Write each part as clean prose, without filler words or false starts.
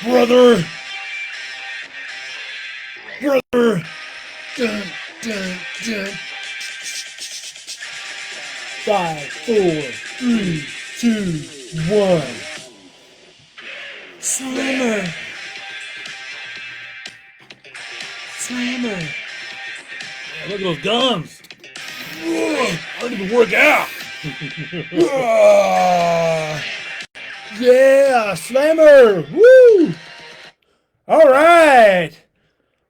Brother! Brother! Dun, dun, dun. 5, 4, 3, 2, 1. Slammer! Slammer! Look at those guns. I don't even work out. Yeah, Slammer! Woo! All right.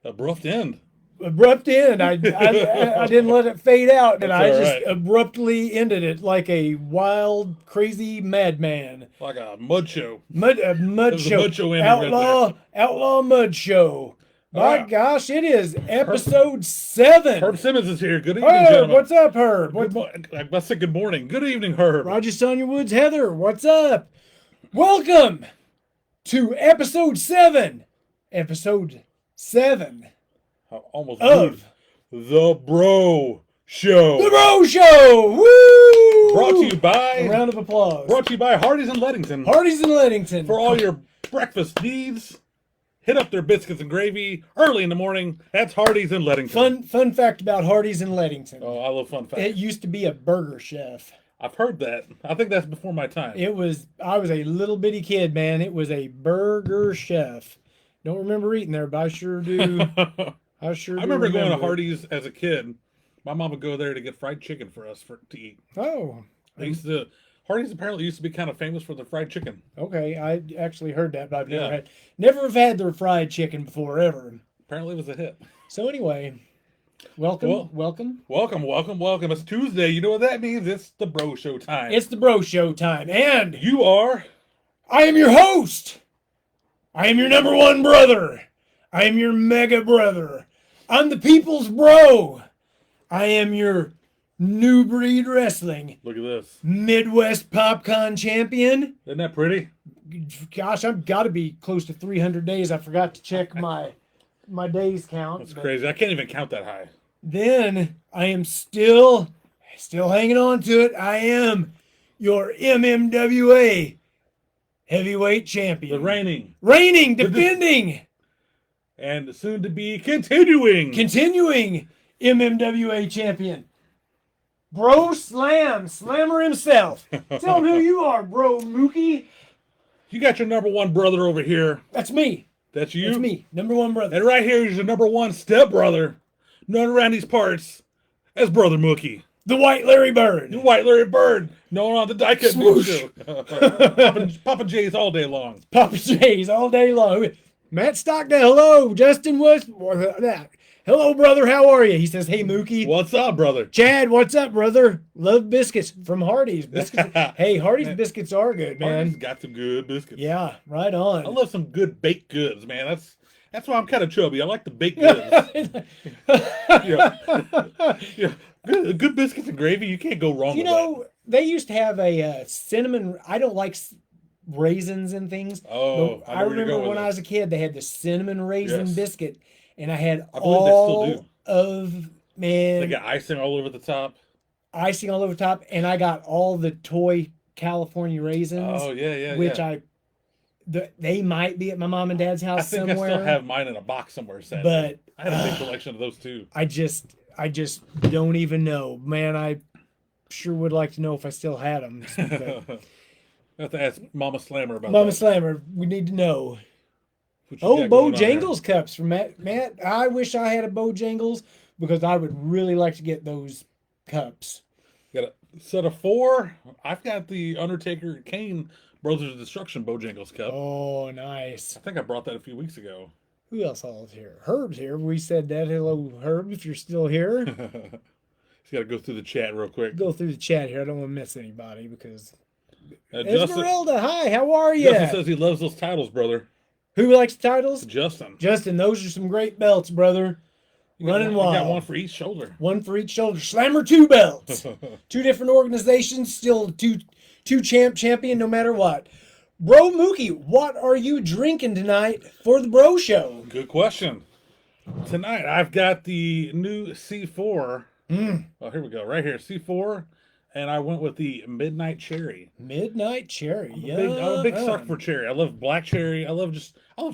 Abrupt end. Abrupt end. I didn't let it fade out, and That's I all just right. abruptly ended it like a wild, crazy madman. Like a mud show. Mud That was a show. mud show ending right Outlaw mud show. All My right. gosh, it is episode 7. Herb Simmons is here. Good evening, Herb, gentlemen. what's up, Herb? I said good morning. Good evening, Herb. Roger Sonia Woods, Heather, what's up? Welcome to episode 7. Episode 7 I almost of moved. The Bro Show. The Bro Show. Woo! Brought to you by A round of applause. Hardee's and Leadington. Hardee's and Leadington. For all your breakfast needs, hit up their biscuits and gravy early in the morning. That's Hardee's and Leadington. Fun fact about Hardee's and Leadington. Oh, I love fun facts. It used to be a burger chef. I've heard that. I think that's before my time. I was a little bitty kid, man. It was a burger chef. Don't remember eating there, but I sure do. I remember going to it. Hardee's as a kid. My mom would go there to get fried chicken for us to eat. Oh, Hardee's apparently used to be kind of famous for the fried chicken. okay. I actually heard that, but I've Yeah. never have had their fried chicken before ever. Apparently it was a hit. So anyway, welcome. Welcome. It's Tuesday. You know what that means? It's the Bro Show time. It's the Bro Show time, and You are. I am your host. I am your number one brother. I am your mega brother. I'm the people's bro. I am your New Breed Wrestling Look at this. Midwest PopCon champion. Isn't that pretty? Gosh, I've got to be close to 300 days. I forgot to check my days count. That's but crazy. I can't even count that high. Then I am still hanging on to it. I am your MMWA heavyweight champion. The reigning, defending, and soon to be continuing. continuing MMWA champion. Bro Slammer himself. Tell him who you are, Bro Mookie. You got your number one brother over here. That's me. That's you. That's me, number one brother. And right here is your number one stepbrother, known around these parts as Brother Mookie. The White Larry Bird. The White Larry Bird, known on the Diecast Swoosh. Show. Papa J's all day long. Papa J's all day long. Matt Stockdale, hello. Justin West. Hello, brother. How are you? He says, hey, Mookie. What's up, brother? Chad, what's up, brother? Love biscuits from Hardee's. Hey, Hardee's biscuits are good, man. Hardee's got some good biscuits. Yeah, right on. I love some good baked goods, man. That's why I'm kind of chubby. I like the baked goods. yeah. Good biscuits and gravy. You can't go wrong You with know, they used to have a cinnamon. I don't like raisins and things. Oh, but I I know where you're remember going when with I was a kid, they had the cinnamon raisin Yes. biscuit, and I had I believe they still all do. of They man got icing all over the top. icing all over top, and I got all the toy California raisins, Oh, yeah. which they might be at my mom and dad's house I think somewhere. I still have mine in a box somewhere, sadly. But I had a big collection of those too. I just don't even know, man. I sure would like to know if I still had them. I have to ask Mama Slammer about Mama that. Slammer, we need to know. What you Oh, got going on there? Bojangles cups from Matt. Matt, I wish I had a Bojangles because I would really like to get those cups. Got a set of 4. I've got the Undertaker Kane Brothers of Destruction Bojangles cup. Oh, nice. I think I brought that a few weeks ago. Who else all is here? Herb's here. We said that. Hello, Herb, if you're still here. Just got to go through the chat real quick. Go through the chat here. I don't want to miss anybody because. Justin Esmeralda, hi, how are you? Justin says he loves those titles, brother. Who likes titles? Justin. Justin, those are some great belts, brother. Running You wild. got one for each shoulder. One for each shoulder. Slammer 2 belts. 2 different organizations, still two champion no matter what. Bro Mookie, what are you drinking tonight for the Bro Show? Good question. Tonight I've got the new C4. Oh, here we go. Right here. C4 and I went with the Midnight Cherry. Midnight Cherry. I'm Yeah. a big sucker for cherry. I love black cherry. I love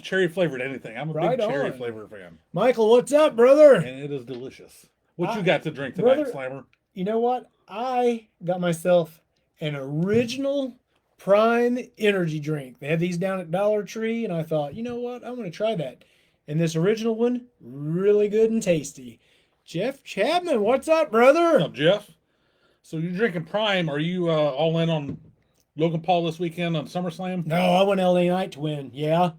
cherry flavored anything. I'm a Right big cherry on. flavor fan, Michael, what's up, brother? and it is delicious. What you I- got to drink tonight, brother- Slammer? You know what? I got myself an original Prime energy drink. They had these down at Dollar Tree, and I thought, you know what? I want to try that. And this original one, really good and tasty. Jeff Chapman, what's up, What's brother? up, Jeff? So you're drinking Prime. Are you all in on Logan Paul this weekend on SummerSlam? No, I want LA Knight to win. Yeah.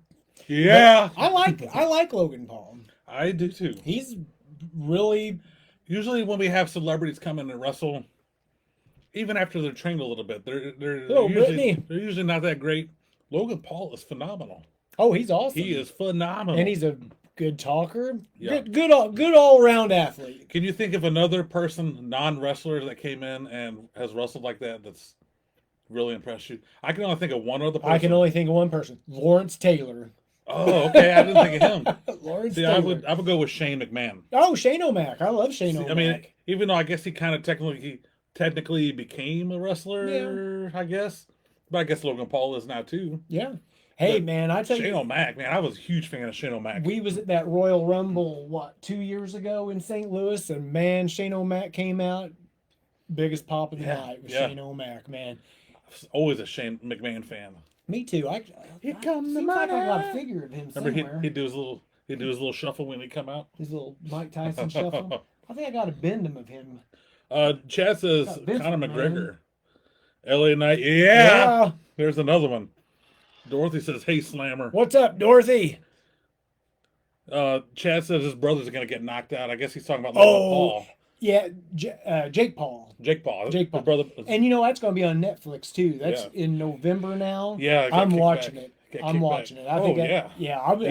Yeah, I like Logan Paul. I do too. He's really Usually when we have celebrities come in and wrestle, even after they're trained a little bit, Oh, Brittany. they're usually not that great. Logan Paul is phenomenal. oh, he's awesome. He is phenomenal. and he's a good talker. Yeah. Good all around athlete. Can you think of another person, non-wrestler, that came in and has wrestled like that that's really impressed you? I can only think of one other person. I can only think of one person, Lawrence Taylor. Oh, okay. I didn't think of him. Lawrence See, Taylor. I would go with Shane McMahon. Oh, Shane O'Mac. I love Shane O'Mac. I mean, even though I guess he kind of technically became a wrestler, I guess. But I guess Logan Paul is now too. yeah. Hey, but man, I tell Shane you, O'Mac, man, I was a huge fan of Shane O'Mac. we was at that Royal Rumble 2 years ago in St. Louis, and man, Shane O'Mac came out. Biggest pop of the Yeah, night was yeah. Shane O'Mac, man. I was always a Shane McMahon fan. Me too. Here come the seems like I got a money. figure of him Remember somewhere. he'd do his little shuffle when he come out. His little Mike Tyson shuffle. I think I got a bendum of him. Chad says Got Vince Conor McMahon. McGregor. LA Knight. Yeah. There's another one. Dorothy says, "Hey Slammer." What's up, Dorothy? Chad says his brothers are gonna get knocked out. I guess he's talking about Logan Oh, Paul. Yeah, Jake Paul. Jake Paul. Jake His Paul. brother. And you know that's going to be on Netflix too. That's Yeah. in November now. Yeah, it got I'm kicked watching back. it. Got I'm kicked watching back. it. I Oh, think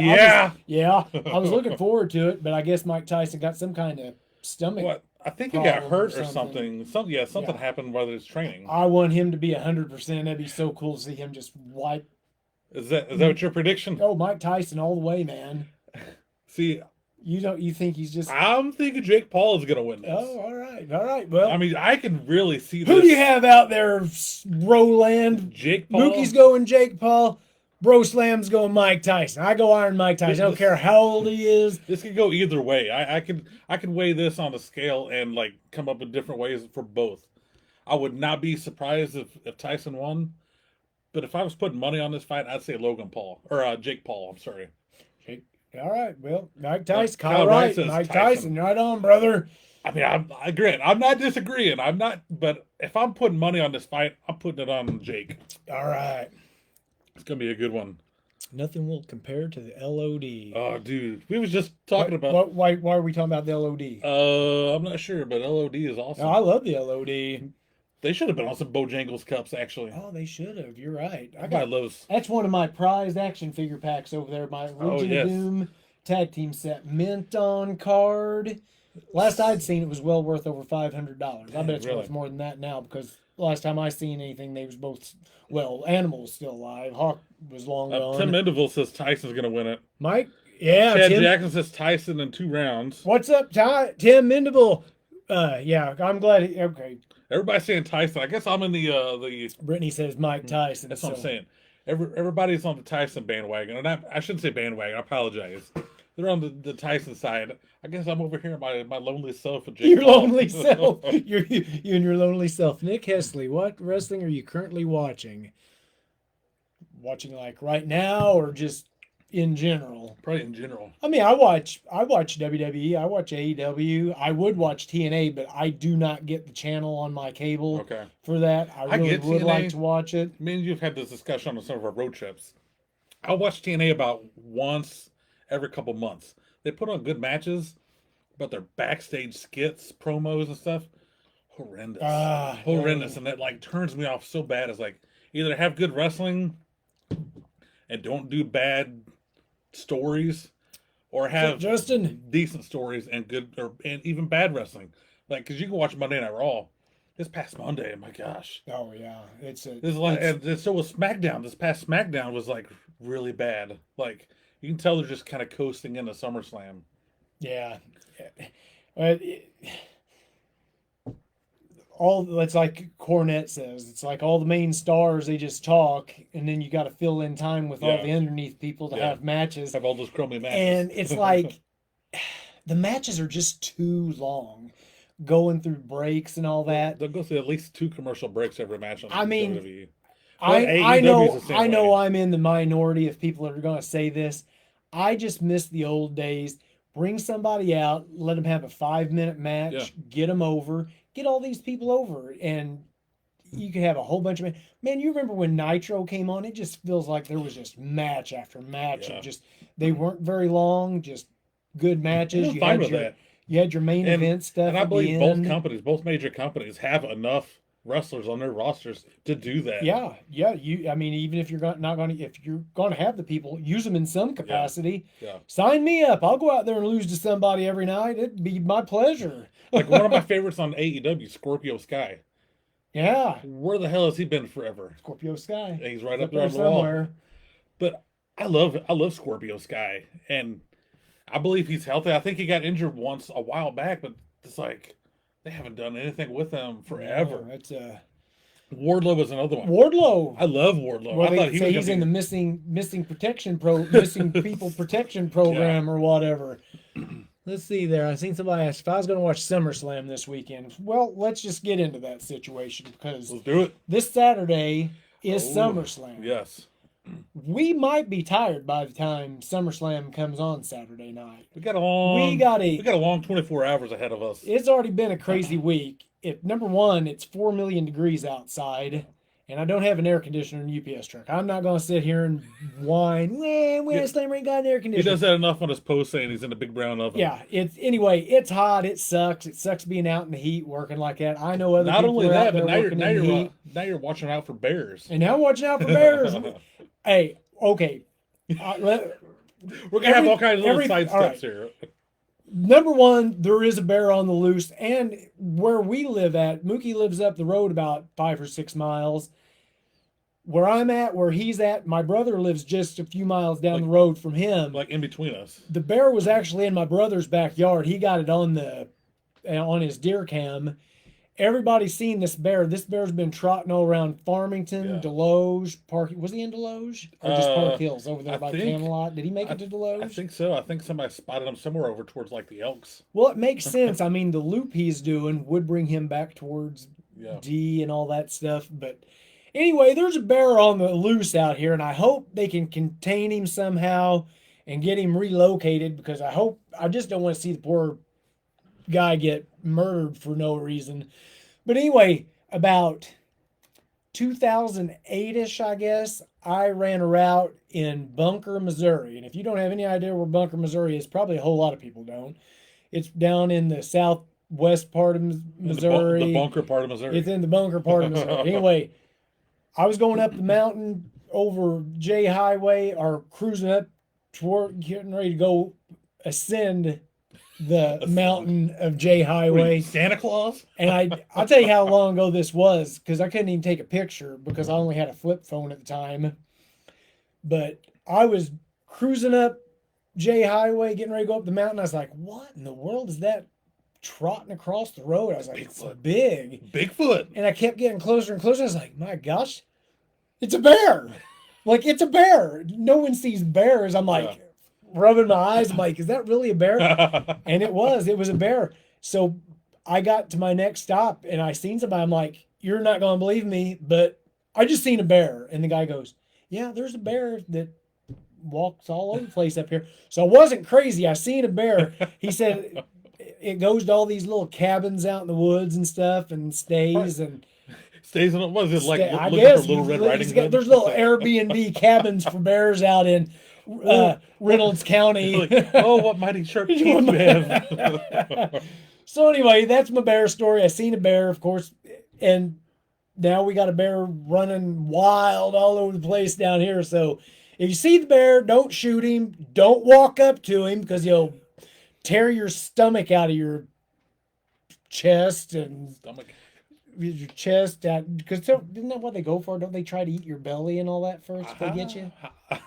yeah. yeah. I was looking forward to it, but I guess Mike Tyson got some kind of stomach. What? I think he got problem hurt or or something. Something Yeah. happened while he was training. I want him to be 100%. That'd be so cool to see him just wipe. Is that what your prediction? Oh, Mike Tyson all the way, man. See, You think he's just? I'm thinking Jake Paul is gonna win this. Oh, all right. Well, I mean, I can really see this. who do you have out there, Roland? Jake Paul. Mookie's going Jake Paul. Bro Slam's going Mike Tyson. I go Iron Mike Tyson. I don't care how old he is. This could go either way. I can weigh this on a scale and like come up with different ways for both. I would not be surprised if Tyson won, but if I was putting money on this fight, I'd say Logan Paul or Jake Paul. I'm sorry. All right. Well, Mike Tyson. Kyle All Wright right. says Mike Tyson. Tyson. Right on, brother. I mean, I agree. I'm not disagreeing. I'm not. But if I'm putting money on this fight, I'm putting it on Jake. All right. It's gonna be a good one. Nothing will compare to the LOD. Oh, dude, we was just talking about. Why are we talking about the LOD? I'm not sure, but LOD is awesome. No, I love the LOD. They should have been on some Bojangles cups, actually. Oh, they should have. You're right. I Everybody got loves. that's one of my prized action figure packs over there. My Legion yes. of Doom tag team set, mint on card. Last I'd seen, it was well worth over $500. I bet it's Really? worth more than that now because last time I seen anything, they was both Animal's still alive. Hawk was long gone. Tim Mendeville says Tyson's going to win it. Mike, yeah, Chad Tim. Jackson says Tyson in 2 rounds. What's up, Tim Mendable? Yeah, I'm glad. Okay, Everybody's saying Tyson. I guess I'm in the. Brittany says Mike Tyson. That's what I'm so- saying. Everybody's on the Tyson bandwagon, and I shouldn't say bandwagon. I apologize. They're on the Tyson side. I guess I'm over here by my lonely self with Jake Your Paul. lonely self. You and your lonely self. Nick Hesley, what wrestling are you currently watching? Watching like right now or just in general? Probably in general. I mean, I watch WWE, I watch AEW, I would watch TNA, but I do not get the channel on my cable Okay. for that. I really get would TNA. like to watch it. Me and you've had this discussion on some of our road trips. I watch TNA about once every couple months. They put on good matches, but their backstage skits, promos, and stuff, horrendous. Horrendous. no. And that like turns me off so bad. It's like either have good wrestling and don't do bad stories, or have Justin, decent stories and and even bad wrestling. Like, because you can watch Monday Night Raw this past Monday. My gosh. oh yeah, it's a This is like, and so was SmackDown. This past SmackDown was like really bad. Like you can tell they're just kind of coasting into SummerSlam. yeah. But it's like Cornette says, it's like all the main stars, they just talk, and then you got to fill in time with all Yeah. the underneath people to Yeah. have matches. Have all those crummy matches. And it's like the matches are just too long, going through breaks and all that. They'll go through at least 2 commercial breaks every match on I mean, WWE. I AEW is the same I know way. I'm in the minority of people that are going to say this. I just miss the old days. Bring somebody out, let them have a 5-minute match, Yeah. get them over, get all these people over, and you could have a whole bunch of man. You remember when Nitro came on? It just feels like there was just match after match, Yeah. and just they weren't very long, just good matches. I'm You fine had with your that. you had your main And- event stuff. And I at the believe both end. companies, both major companies, have enough wrestlers on their rosters to do that. Yeah. I mean, even if you're not going to, if you're going to have the people, use them in some capacity. Yeah. Sign me up. I'll go out there and lose to somebody every night. It'd be my pleasure. Like one of my favorites on AEW, Scorpio Sky. Yeah. Where the hell has he been forever? Scorpio Sky. And he's right Up up there there on the wall. somewhere. But I love Scorpio Sky, and I believe he's healthy. I think he got injured once a while back, but it's like they haven't done anything with him forever. No, it's Wardlow was another one. Wardlow. I love Wardlow. Well, I thought they he say was he's gonna in the missing people protection program or whatever. Let's see there. I seen somebody ask if I was going to watch SummerSlam this weekend. Well, let's just get into that situation because Let's do it. this Saturday is Oh, SummerSlam. Yes. We might be tired by the time SummerSlam comes on Saturday night. We got a long We got a long 24 hours ahead of us. It's already been a crazy week. Number one, it's 4 million degrees outside, and I don't have an air conditioner in the UPS truck. I'm not going to sit here and whine. Slammer ain't got an air He conditioner. does that enough on his post saying he's in a big brown oven. Yeah, it's hot. It sucks. It sucks being out in the heat working like that. I know other Not people only are out that, there but working in the heat. now you're watching out for bears. And now I'm watching out for bears. Hey, okay. We're gonna have all kinds of little side all steps right. here. Number one, there is a bear on the loose, and where we live at, Mookie lives up the road about 5 or 6 miles. Where I'm at, where he's at, my brother lives just a few miles down the road from him. Like in between us. The bear was actually in my brother's backyard. He got it on his deer cam. Everybody's seen this bear. This bear's been trotting all around Farmington, Yeah. Deloge, Park. Was he in Deloge or just Park Hills over there I by think- Camelot? Did he make it to Deloge? I think so. I think somebody spotted him somewhere over towards like the Elks. Well, it makes sense. I mean, the loop he's doing would bring him back towards Yeah. D and all that stuff. But anyway, there's a bear on the loose out here, and I hope they can contain him somehow and get him relocated because I just don't want to see the poor guy get murdered for no reason. But anyway, about 2008-ish, I guess, I ran a route in Bunker, Missouri. And if you don't have any idea where Bunker, Missouri is, probably a whole lot of people don't. It's down in the southwest part of Missouri. The bunker part of Missouri. It's in the bunker part of Missouri. Anyway, I was going up the mountain over J Highway or cruising up toward getting ready to go ascend the mountain of J Highway. Santa Claus? And I'll tell you how long ago this was because I couldn't even take a picture because I only had a flip phone at the time. But I was cruising up J Highway, getting ready to go up the mountain. I was like, what in the world is that trotting across the road? I was like, it's Bigfoot. big. Bigfoot. And I kept getting closer and closer. I was like, my gosh, it's a bear. Like, it's a bear. No one sees bears. I'm like, rubbing my eyes. I'm like, is that really a bear? And it was a bear. So I got to my next stop and I seen somebody. I'm like, you're not going to believe me, but I just seen a bear. And the guy goes, yeah, there's a bear that walks all over the place up here. So I wasn't crazy. I seen a bear. He said it goes to all these little cabins out in the woods and stuff and stays and Stays in it. Was it like I looking guess for Little Red Riding Hood? there's little Airbnb cabins for bears out in Reynolds County. Like, oh, what mighty sharp teeth you have. So anyway, that's my bear story. I seen a bear, of course, and now we got a bear running wild all over the place down here. So if you see the bear, don't shoot him. Don't walk up to him because he'll tear your stomach out of your chest and Stomach. your chest, because isn't that what they go for? Don't they try to eat your belly and all that first if they get you?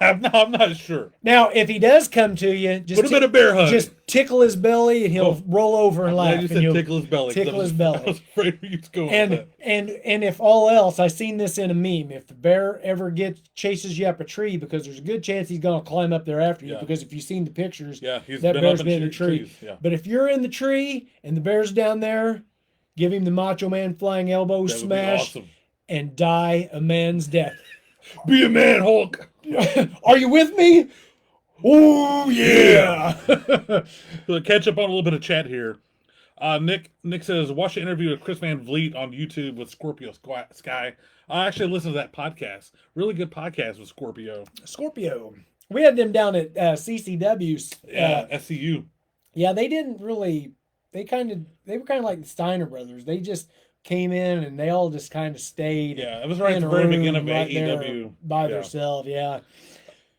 I'm not sure. Now, if he does come to you, Put him in a bear hug. just tickle his belly and he'll roll over and I'm laugh. glad you and said you'll tickle his belly. 'Cause Tickle his I belly. was afraid you was going with And that. and if all else, I seen this in a meme. If the bear ever chases you up a tree, because there's a good chance he's gonna climb up there after you. Yeah. Because if you've seen the pictures, Yeah, he's that been bear's up been in in a tree. trees. Yeah. But if you're in the tree and the bear's down there, give him the Macho Man flying elbow That would be smash awesome. and die a man's death. Be a man, Hulk. Are you with me? Oh yeah. So catch up on a little bit of chat here. Nick says, watch the interview with Chris Van Vliet on YouTube with Scorpio Sky. I actually listened to that podcast. Really good podcast with Scorpio. Scorpio. We had them down at CCW's. Yeah, SCU. Yeah, they didn't really. They were kind of like the Steiner brothers. They just came in and they all just kind of stayed. Yeah, it was right at in the a very room beginning of right there AEW. by Yeah. themselves. Yeah.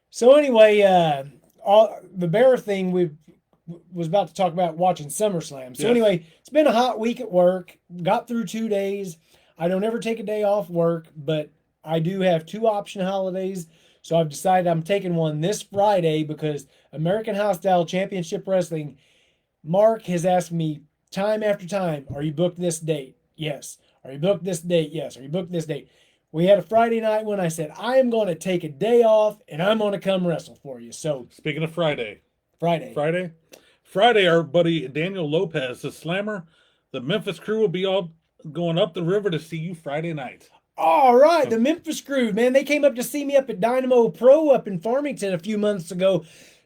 So anyway, all the bear thing we was about to talk about watching SummerSlam. So Yes. anyway, it's been a hot week at work. Got through 2 days. I don't ever take a day off work, but I do have 2 option holidays. So I've decided I'm taking one this Friday because American Hostile Championship Wrestling, Mark has asked me time after time, are you booked this date? Yes. Are you booked this date? Yes. Are you booked this date? We had a Friday night when I said, I am going to take a day off and I'm going to come wrestle for you. So Speaking of Friday, Friday. our buddy Daniel Lopez, the Slammer, the Memphis crew will be all going up the river to see you Friday night. All right, the Memphis Crew, man, they came up to see me up at Dynamo Pro up in Farmington a few months ago.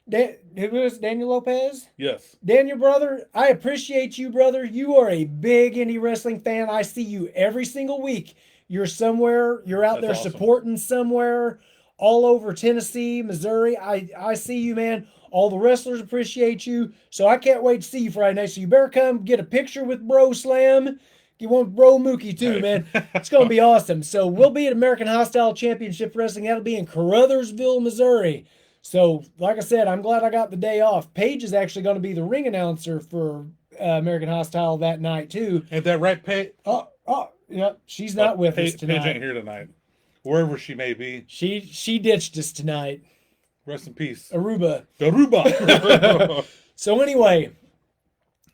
Who was Daniel Lopez? Yes. Daniel, brother, I appreciate you, brother. You are a big indie wrestling fan. I see you every single week. You're somewhere, you're out That's there awesome. supporting somewhere all over Tennessee, Missouri. I see you, man. All the wrestlers appreciate you. So I can't wait to see you Friday night. So you better come get a picture with Bro Slam. You want Bro Mookie too, man. It's going to be awesome. So we'll be at American Hostile Championship Wrestling. That'll be in Caruthersville, Missouri. So, like I said, I'm glad I got the day off. Paige is actually going to be the ring announcer for American Hostile that night too. Ain't that right, Paige? Yep. She's not with us tonight. Paige ain't here tonight. Wherever she may be. She ditched us tonight. Rest in peace. Aruba. Aruba. So anyway,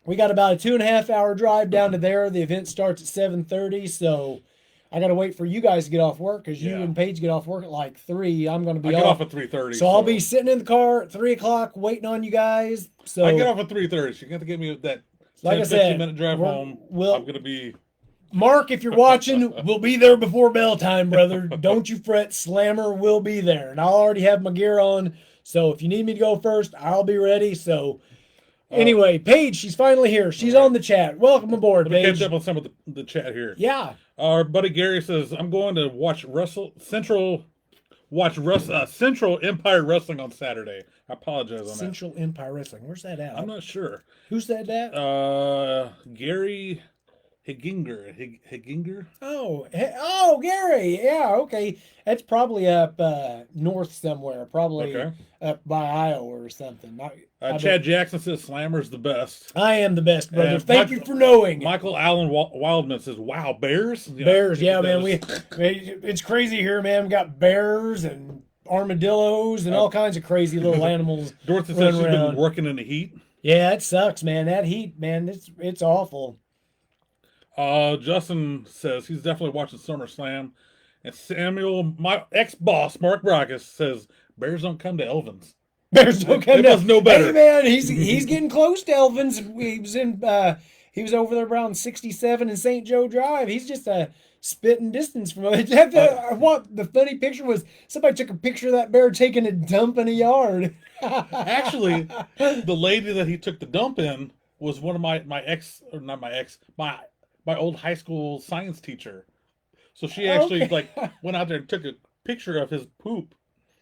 we got about a 2.5 hour drive down to there. The event starts at 7:30, so I got to wait for you guys to get off work because you Yeah. and Paige get off work at like 3. I'm going to I be get off. off at 3:30. So I'll be sitting in the car at 3 o'clock waiting on you guys. So I get off at 3:30. She got to give me that Like 10, I said, 15-minute drive home. I'm gonna be. Mark, if you're watching, we'll be there before bell time, brother. Don't you fret. Slammer will be there. And I'll already have my gear on. So if you need me to go first, I'll be ready. So anyway, Paige, she's finally here. She's on the chat. Welcome aboard, Let me Paige. catch up on some of the chat here. Yeah. Our buddy Gary says, I'm going to watch Central Empire Wrestling on Saturday. I apologize on Central Empire Wrestling. Where's that at? that. I'm not sure. Who's that at? Gary Higinger? Oh, Gary. Yeah, okay. That's probably up north somewhere. Probably Okay. up by Iowa or something. Chad Jackson says Slammer's the best. I am the best, brother. And Thank you for knowing. Michael Allen Wildman says, wow, bears? Bears, yeah, man. That It's crazy here, man. We got bears and armadillos and all kinds of crazy little animals. Dorothy running says she's around. been working in the heat. Yeah, it sucks, man. That heat, man, it's awful. Justin says he's definitely watching SummerSlam. And Samuel, my ex-boss, Mark Brackus, says Bears don't come to Elvins. Bears don't come It down. was no better. Hey, man, he's getting close to Elvins. He was over there around 67 in St. Joe Drive. He's just a spitting distance from it. What the funny picture was, somebody took a picture of that bear taking a dump in a yard. Actually, the lady that he took the dump in was one of my old high school science teacher. So she actually went out there and took a picture of his poop.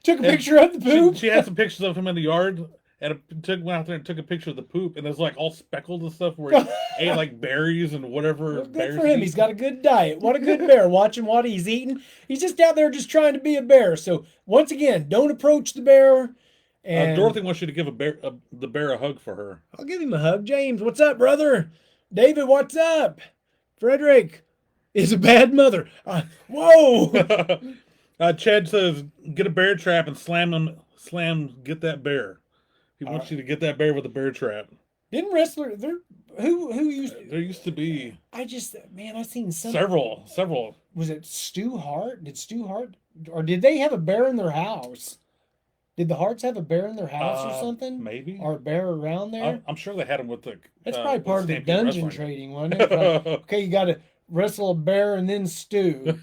Took a picture of the poop. She had some pictures of him in the yard, and went out there and took a picture of the poop, and it was like all speckled and stuff where he ate like berries and whatever. Well, good bears for him. eat. He's got a good diet. What a good bear. Watch him what he's eating. He's just out there just trying to be a bear. So once again, don't approach the bear. And Dorothy wants you to give the bear a hug for her. I'll give him a hug. James, what's up, brother? David, what's up? Frederick, is a bad mother. Whoa! Chad says, get a bear trap and slam him. Get that bear. He wants you to get that bear with a bear trap. Didn't wrestler there? Who used? There used to be. I seen some several. Was it Stu Hart? Did Stu Hart, or did they have a bear in their house? Did the Harts have a bear in their house or something? Maybe. Or a bear around there? I'm sure they had him with the. That's probably part of the Stampede dungeon Wrestling. trading, wasn't it? Like, okay, you got to wrestle a bear and then stew.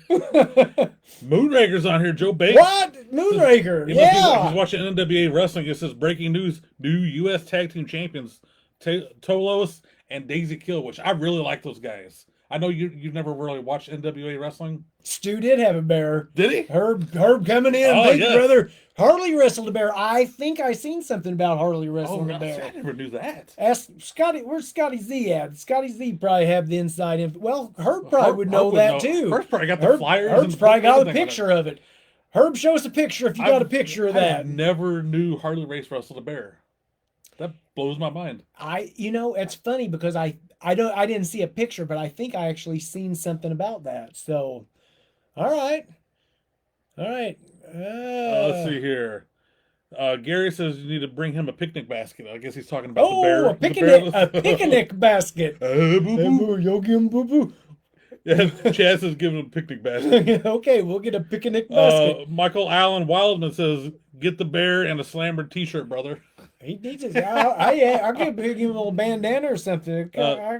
Moonraker's on here. Joe Bates. What? Moonraker? Yeah. He's watching NWA Wrestling. It says breaking news: new U.S. Tag Team Champions Tolos and Daisy Kill, which I really like those guys. I know you've never really watched NWA Wrestling. Stu did have a bear. Did he? Herb coming in, Oh, big yes. brother. Harley wrestled a bear. I think I seen something about Harley Oh, wrestling a no, bear. I never knew that. Ask Scotty. Where's Scotty Z at? Scotty Z probably have the inside info. Well, Herb probably would know that too. Herb's probably got the flyers. Herb's and probably got a everything on picture of it. Herb, show us a picture if you got a picture of I that. never knew Harley Race wrestled a bear. That blows my mind. It's funny because I didn't see a picture, but I think I actually seen something about that. So, all right. Let's see here. Gary says you need to bring him a picnic basket. I guess he's talking about the bear. A picnic basket. Boo boo. Yo, give him boo boo. Yeah, Chad says give him a picnic basket. Okay, we'll get a picnic basket. Michael Allen Wildman says get the bear and a Slammer T-shirt, brother. He needs it. I could give him a little bandana or something.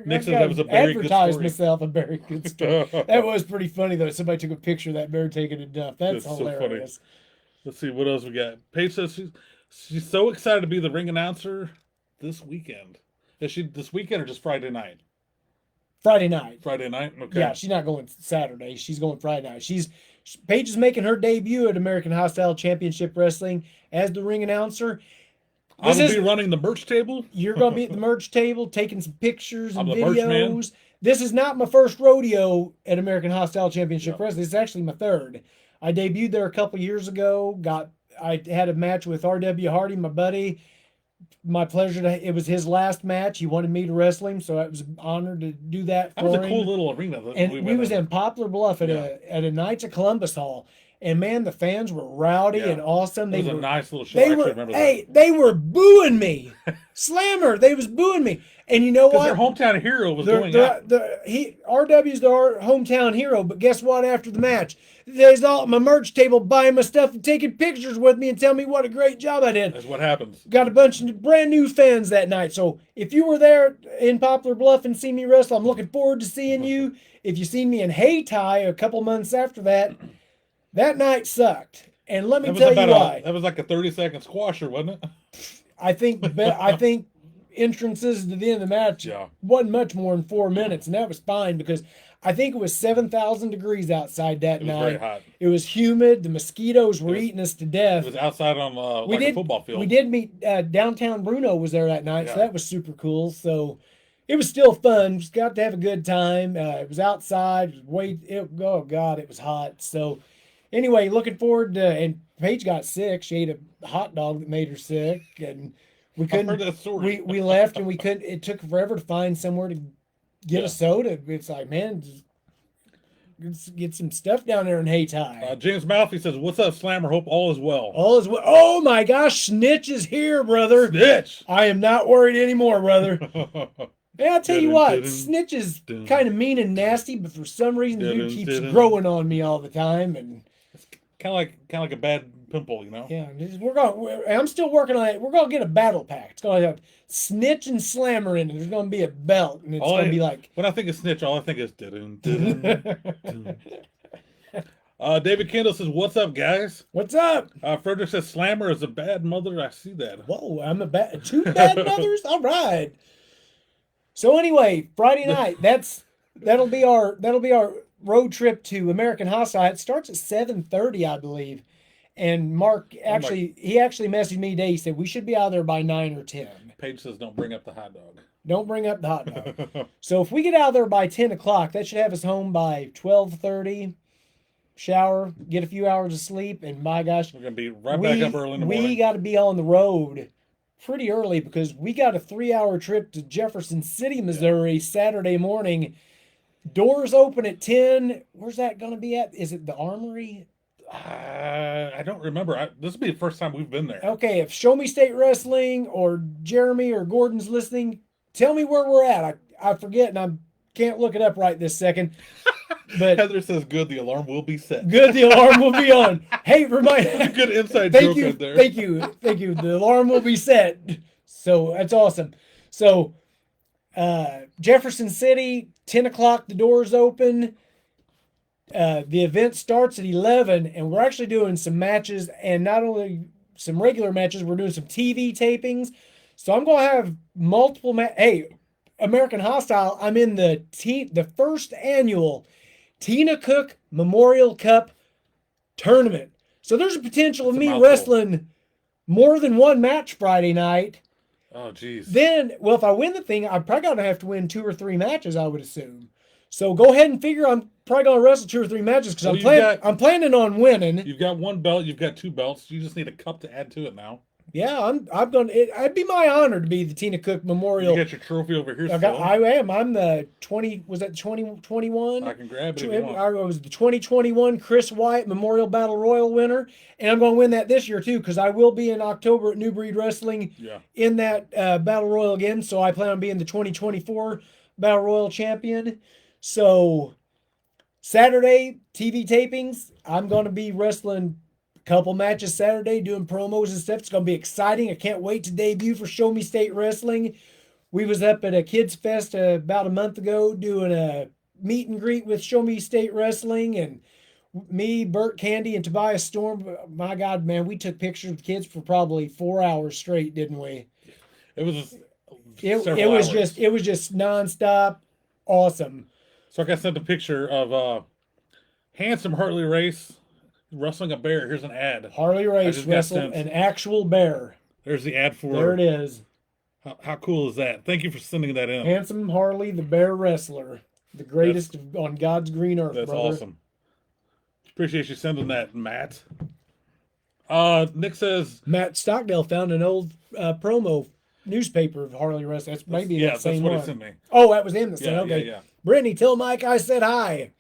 Nick says that was a very good advertise story. myself a very good story. That was pretty funny though. Somebody took a picture of that bear taking a dump. That's so funny. hilarious. Let's see what else we got. Paige says she's so excited to be the ring announcer this weekend. Is she this weekend or just Friday night? Friday night. Friday night. Okay. Yeah, she's not going Saturday. She's going Friday night. Paige is making her debut at American Hostile Championship Wrestling as the ring announcer. I'm going to be running the merch table. You're going to be at the merch table, taking some pictures and I'm the merch man. videos. This is not my first rodeo at American Hostile Championship Wrestling. This is actually my third. I debuted there a couple years ago. I had a match with R.W. Hardy, my buddy. My pleasure. It was his last match. He wanted me to wrestle him, so I was honored to do that for him. That was a cool little arena. And we was in Poplar Bluff at a Knights of Columbus hall. And man, the fans were rowdy and awesome. It was a nice little show. They were booing me. Slammer, they was booing me. And you know what? Their hometown hero was going out. RW's our hometown hero, but guess what? After the match, there's all at my merch table buying my stuff and taking pictures with me and telling me what a great job I did. That's what happens. Got a bunch of brand new fans that night. So if you were there in Poplar Bluff and see me wrestle, I'm looking forward to seeing you. If you seen me in Hayti a couple months after that, that night sucked. And let me tell you why. That was like a 30-second squasher, wasn't it? I think entrances to the end of the match wasn't much more than 4 minutes, and that was fine because I think it was 7,000 degrees outside that night. It was very hot. It was humid. The mosquitoes were eating us to death. It was outside on a football field. We did meet downtown Bruno was there that night, so that was super cool. So it was still fun. Just got to have a good time. It was outside. Oh God, it was hot. So anyway, looking forward to, and Paige got sick. She ate a hot dog that made her sick, and we couldn't. I've heard that story. We left, and we couldn't. It took forever to find somewhere to get a soda. It's like, man, just get some stuff down there in Hayti. James Malfi says, "What's up, Slammer? Hope all is well." All is well. Oh my gosh, Snitch is here, brother. Snitch. I am not worried anymore, brother. And I'll tell you what, Snitch is kind of mean and nasty, but for some reason the dude keeps growing on me all the time, and it's kind of like a bad pimple, you know. Yeah, I'm still working on it. We're gonna get a battle pack. It's gonna have Snitch and Slammer in it. There's gonna be a belt, and it's gonna be like. When I think of Snitch, all I think is. David Kendall says, "What's up, guys? What's up?" Frederick says, "Slammer is a bad mother." I see that. Whoa, I'm two bad mothers. All right. So anyway, Friday night. That'll be our road trip to American Hostile. It starts at 7:30, I believe. And Mark he actually messaged me today. He said we should be out there by 9 or 10. Paige says, "Don't bring up the hot dog." Don't bring up the hot dog. So if we get out there by 10 o'clock, that should have us home by 12:30. Shower, get a few hours of sleep, and my gosh, we're gonna be right back up early in the morning. We got to be on the road pretty early because we got a 3-hour trip to Jefferson City, Missouri, Saturday morning. Doors open at 10. Where's that going to be at? Is it the Armory? I don't remember. This will be the first time we've been there. Okay, if Show Me State Wrestling or Jeremy or Gordon's listening, tell me where we're at. I forget and I can't look it up right this second. But Heather says, "Good, the alarm will be set." good, the alarm will be on. Hey, remind. Good inside Thank joke you, right there. thank you, thank you. The alarm will be set. So that's awesome. So Jefferson City, 10 o'clock. The doors open. The event starts at 11, and we're actually doing some matches, and not only some regular matches, we're doing some TV tapings. So I'm going to have multiple Hey, American Hostile, I'm in the first annual Tina Cook Memorial Cup tournament. So there's a potential of That's a me mouthful. wrestling more than one match Friday night. Oh, geez. Then, well, if I win the thing, I'm probably going to have to win 2 or 3 matches, I would assume. So go ahead and figure I'm probably going to wrestle 2 or 3 matches because I'm planning on winning. You've got 1 belt. You've got 2 belts. You just need a cup to add to it now. Yeah, I'm going. It'd be my honor to be the Tina Cook Memorial. You got your trophy over here. I am. I'm the 20. Was that 2021? I can grab it if you want. I was the 2021 Chris Wyatt Memorial Battle Royal winner, and I'm going to win that this year too because I will be in October at New Breed Wrestling. Yeah. In that Battle Royal again, so I plan on being the 2024 Battle Royal champion. So Saturday TV tapings, I'm going to be wrestling couple matches Saturday, doing promos and stuff. It's going to be exciting. I can't wait to debut for Show Me State Wrestling. We was up at a Kids Fest about a month ago doing a meet and greet with Show Me State Wrestling, and me, Bert Candy, and Tobias Storm. My God, man, we took pictures of kids for probably 4 hours straight, didn't we? It was it was just nonstop awesome. So I got sent a picture of handsome Hartley Race wrestling a bear. Here's an ad. Harley Race wrestled an actual bear. There's the ad for. There it is. How cool is that? Thank you for sending that in. Handsome Harley, the bear wrestler, the greatest on God's green earth. That's brother. awesome. Appreciate you sending that, Matt. Nick says Matt Stockdale found an old promo newspaper of Harley Wrestling. That's maybe the same one. that's what he sent me. Oh, that was him that said, okay. Yeah. Brittany, tell Mike I said hi.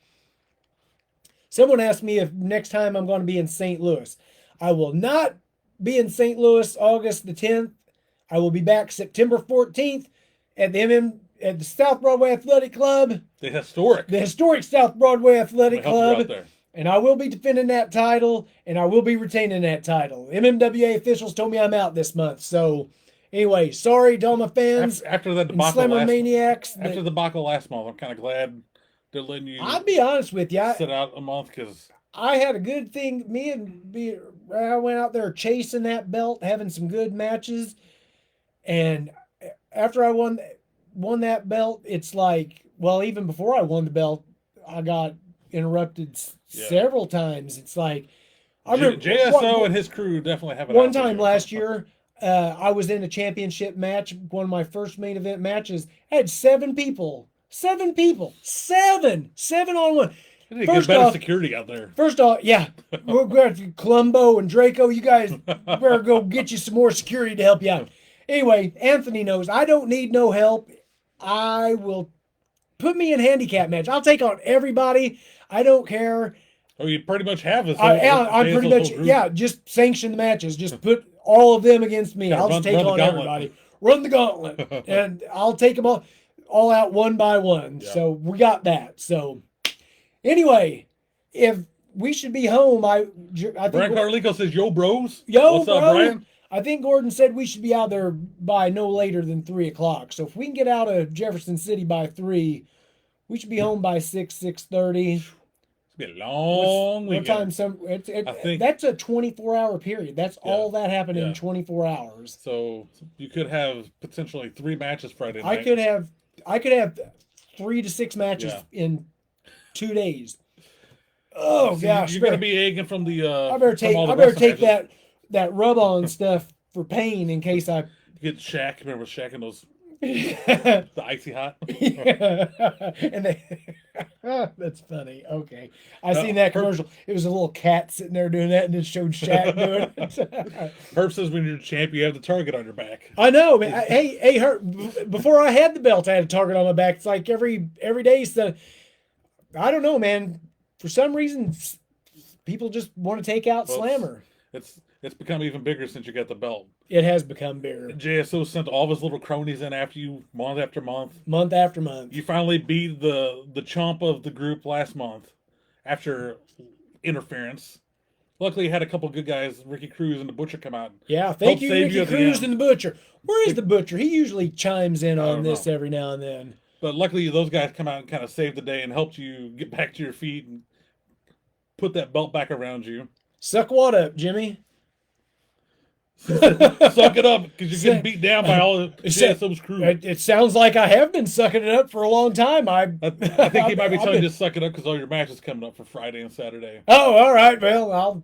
Someone asked me if next time I'm going to be in St. Louis. I will not be in St. Louis August the 10th. I will be back September 14th at the South Broadway Athletic Club. The historic South Broadway Athletic Club. There. And I will be defending that title, and I will be retaining that title. MMWA officials told me I'm out this month. So, anyway, sorry to all my fans. After that debacle, Slammer Maniacs. After the debacle last month, I'm kind of glad they're letting you. I'll be honest with you. Sit out a month because I had a good thing. I went out there chasing that belt, having some good matches, and after I won that belt, it's like, well, even before I won the belt, I got interrupted several times. It's like I remember JSO and his crew definitely have it. One time last year, I was in a championship match, one of my first main event matches. I had 7 people. 7 people. 7 on one. They get better security out there. First off, yeah. We're going to Columbo and Draco. You guys better go get you some more security to help you out. Anyway, Anthony knows I don't need no help. I will put me in handicap match. I'll take on everybody. I don't care. Oh, you pretty much have this. I'm pretty much, just sanction the matches. Just put all of them against me. I'll just take on everybody. Run the gauntlet. And I'll take them all out one by one. Yeah. So we got that. So anyway, if we should be home, I think Brian Carlico says, "Yo, bros." What's up, Brian? I think Gordon said we should be out there by no later than 3 o'clock. So if we can get out of Jefferson City by 3, we should be home by 6:30. It's be a long weekend. I think that's a 24-hour period. That's all that happened in 24 hours. So you could have potentially 3 matches Friday night. I could have 3 to 6 matches in 2 days. Oh gosh, you're gonna be egging from the. I better take that rub-on stuff for pain in case I get Shaq. Remember Shaq and those the icy hot. And that's funny. Okay, I seen that commercial. It was a little cat sitting there doing that, and it showed Shaq doing it. Herb says when you're a champ, you have the target on your back. I know, man. Hey, Herb. Before I had the belt, I had a target on my back. It's like every day. So I don't know, man. For some reason, people just want to take out Well, Slammer. it's become even bigger since you got the belt. It has become bigger JSO sent all of his little cronies in after you month after month. month after month. You finally beat the chomp of the group last month after interference. Luckily, you had a couple good guys, Ricky Cruz and the Butcher, come out. Yeah, thank Help you, save you Ricky at the Cruz end. and the Butcher. Where is the Butcher? He usually chimes in on don't this know. every now and then. But luckily, those guys come out and kind of saved the day and helped you get back to your feet and put that belt back around you. Suck what up, Jimmy? Suck it up because you're getting beat down by all of JSO's crew. It sounds like I have been sucking it up for a long time. I think he might be telling you to suck it up because all your matches coming up for Friday and Saturday. Oh, all right. Well,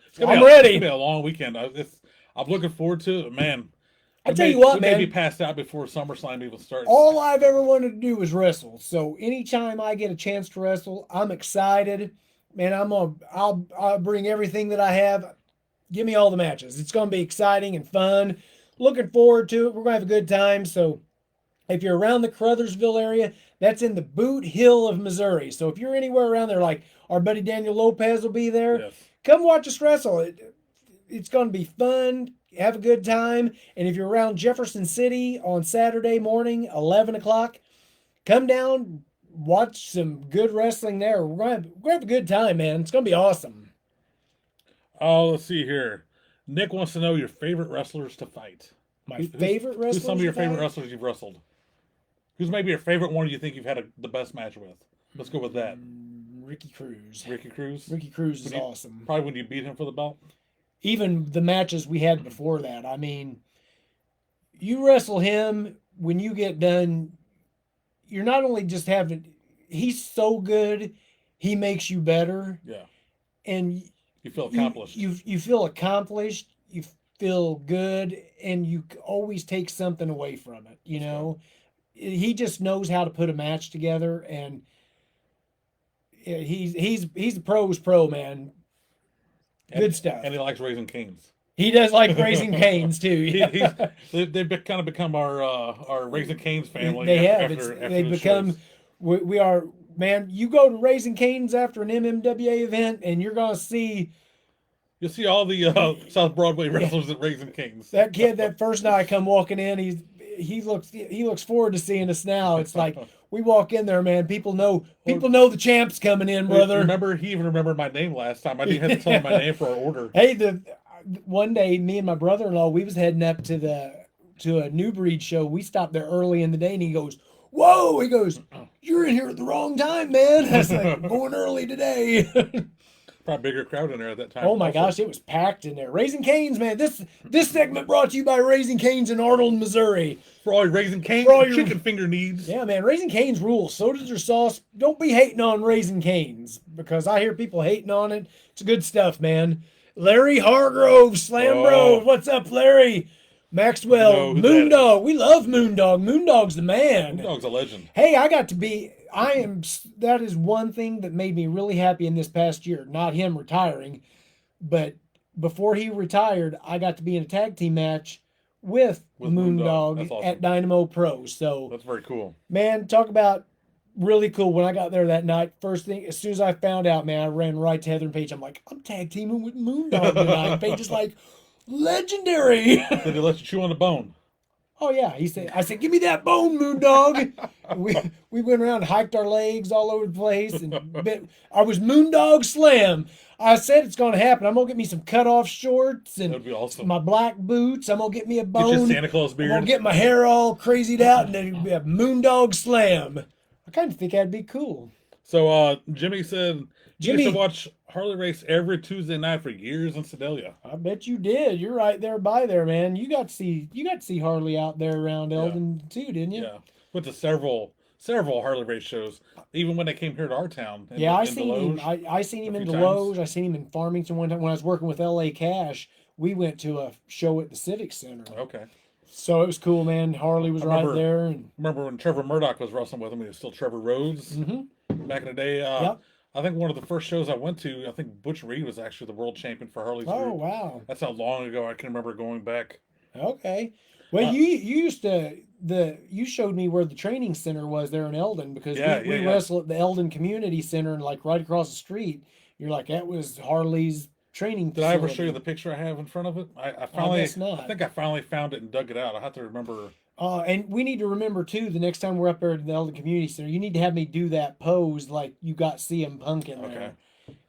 It's gonna I'm be ready. It's gonna be a long weekend. I'm looking forward to it, man. I tell you what, we man. may be passed out before SummerSlam even starts. All I've ever wanted to do was wrestle. So anytime I get a chance to wrestle, I'm excited. Man, I'll bring everything that I have. Give me all the matches. It's gonna be exciting and fun. Looking forward to it. We're gonna have a good time. So if you're around the Crothersville area, that's in the Boot Hill of Missouri. So if you're anywhere around there, like our buddy Daniel Lopez will be there, Yes. come watch us wrestle. It's going to be fun. Have a good time. And if you're around Jefferson City on Saturday morning, 11 o'clock, come down, watch some good wrestling there. We're going to have a good time, man. It's going to be awesome. Oh, let's see here. Nick wants to know your favorite wrestlers to fight. My favorite wrestlers. Who's some of your to fight? favorite wrestlers you've wrestled? Who's maybe your favorite one you think you've had the best match with? Let's go with that. Ricky Cruz. Ricky Cruz? Ricky Cruz is Would you- awesome. Probably when you beat him for the belt? Even the matches we had before that. I mean, you wrestle him, when you get done, you're not only just having, he's so good, he makes you better. Yeah. And You feel accomplished. You feel accomplished, you feel good, and you always take something away from it, you know? He just knows how to put a match together, and he's the pro's pro, man. Good stuff. And he likes raising canes. He does like raising canes too. They've kind of become our raising canes family. They have. after They've the become. shows. We are, man. You go to Raising Cane's after an MMWA event, and you're gonna see You'll see all the South Broadway wrestlers at Raising Canes. that kid. That first night come walking in, he looks forward to seeing us now. It's like we walk in there, man. People know the champ's coming in, brother. Remember, he even remembered my name last time. I didn't have to tell him my name for our order. Hey, one day, me and my brother-in-law, we was heading up to a New Breed show. We stopped there early in the day, and he goes, "Whoa!" He goes, "You're in here at the wrong time, man." I was like, "I'm going early today." Probably bigger crowd in there at that time. Oh my also. gosh, it was packed in there. Raising Cane's, man. This segment brought to you by Raising Cane's in Arnold, Missouri. For all your Raising Canes For all and your- chicken finger needs. Yeah, man. Raising Cane's rules. So does their sauce. Don't be hating on Raising Cane's, because I hear people hating on it. It's good stuff, man. Larry Hargrove, Slam Bro. Oh. What's up, Larry? Maxwell, know who that is. Moondog. We love Moondog. Moondog's the man. Dog's a legend. Hey, that is one thing that made me really happy in this past year. Not him retiring, but before he retired, I got to be in a tag team match with With Moondog. Moondog That's awesome. at Dynamo Pro. So, That's very cool. man, talk about really cool. When I got there that night, first thing, as soon as I found out, man, I ran right to Heather and Paige. I'm like, I'm tag teaming with Moondog tonight. And Paige is like, legendary. Did they let you chew on the bone? Oh yeah, I said, give me that bone, Moondog. we went around, and hiked our legs all over the place, and I was Moondog Slam. I said it's gonna happen. I'm gonna get me some cutoff shorts and That'd be awesome. my black boots. I'm gonna get me a Get bone. your Santa Claus I'm beard. gonna get my hair all crazied out, and then it'd be a Moondog Slam. I kind of think that'd be cool. So Jimmy said you Jimmy- used to watch Harley race every Tuesday night for years in Sedalia. I bet you did. You're right there by there, man. You got to see Harley out there around Eldon too, didn't you? Yeah. Went to several Harley race shows, even when they came here to our town. Yeah, I in seen him. Deloge. I seen him a in few Deloge. times. I seen him in Farmington one time when I was working with L.A. Cash. We went to a show at the Civic Center, Okay. so it was cool, man. Harley was I right remember- there, and Remember when Trevor Murdoch was wrestling with him? He was still Trevor Rhodes Mhm. back in the day. Yep. I think one of the first shows I went to, I think Butch Reed was actually the world champion for Harley's oh group. wow, That's how long ago I can remember going back. okay. Well, you used to you showed me where the training center was there in Eldon, because Yeah, we yeah. wrestle at the Eldon Community Center, and like right across the street. You're like, that was Harley's training Did I ever show you facility. the picture I have in front of it? I guess I not. think I finally found it and dug it out. I have to remember. And we need to remember too, the next time we're up there at the Eldon Community Center, you need to have me do that pose like you got CM Punk in Okay. there.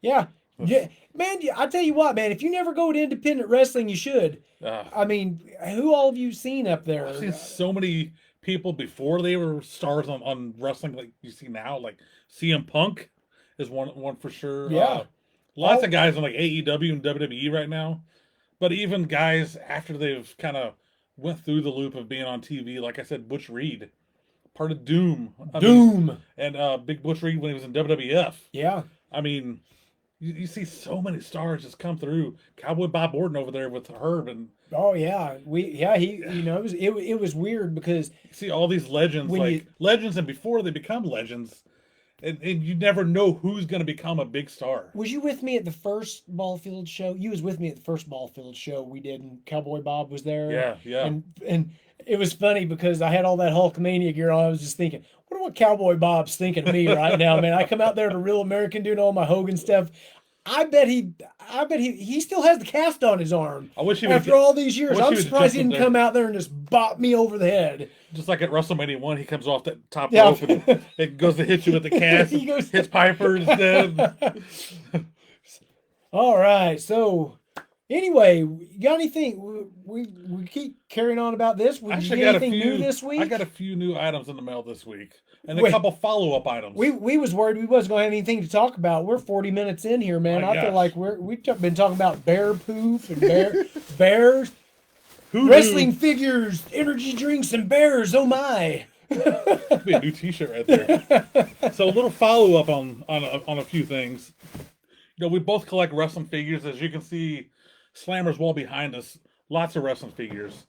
Yeah, yeah, man. I tell you what, man. If you never go to independent wrestling, you should. Uh, I mean, who all have you seen up there? I've seen so many people before they were stars on wrestling like you see now. Like CM Punk is one for sure. Yeah. Lots Oh, of guys on like AEW and WWE right now. But even guys after they've kind of went through the loop of being on TV, like I said, Butch Reed, part of Doom. I mean, Doom. and Big Butch Reed when he was in WWF. Yeah. I mean, you see so many stars just come through. Cowboy Bob Orton over there with Herb, and Oh yeah. He. You know, it was weird because you see all these legends, when you legends, and before they become legends, and you never know who's going to become a big star. was you with me at the first Ballfield show? You was with me at the first Ballfield show we did, and Cowboy Bob was there. Yeah, yeah. And it was funny because I had all that Hulkamania gear on. I was just thinking, wonder what Cowboy Bob's thinking of me right now, man. I come out there to Real American doing all my Hogan stuff. I bet he still has the cast on his arm I wish he would after all these years. wish he I'm would surprised he jump didn't in there. come out there and just bop me over the head. Just like at WrestleMania 1, he comes off that top Yeah. rope and it goes to hit you with the cast. He goes- hits Piper instead. All right. So anyway, you got anything? We keep carrying on about this. I Did you actually get got a anything few. new this week? I got a few new items in the mail this week, and a Wait. couple follow-up items. We was worried we wasn't gonna have anything to talk about. We're 40 minutes in here, man. My I feel gosh. like we've been talking about bear poop and bears, Who wrestling figures, energy drinks, and bears. Oh my! That'd be a new T-shirt right there. So a little follow-up on a few things. You know, we both collect wrestling figures, as you can see. Slammer's wall behind us, lots of wrestling figures.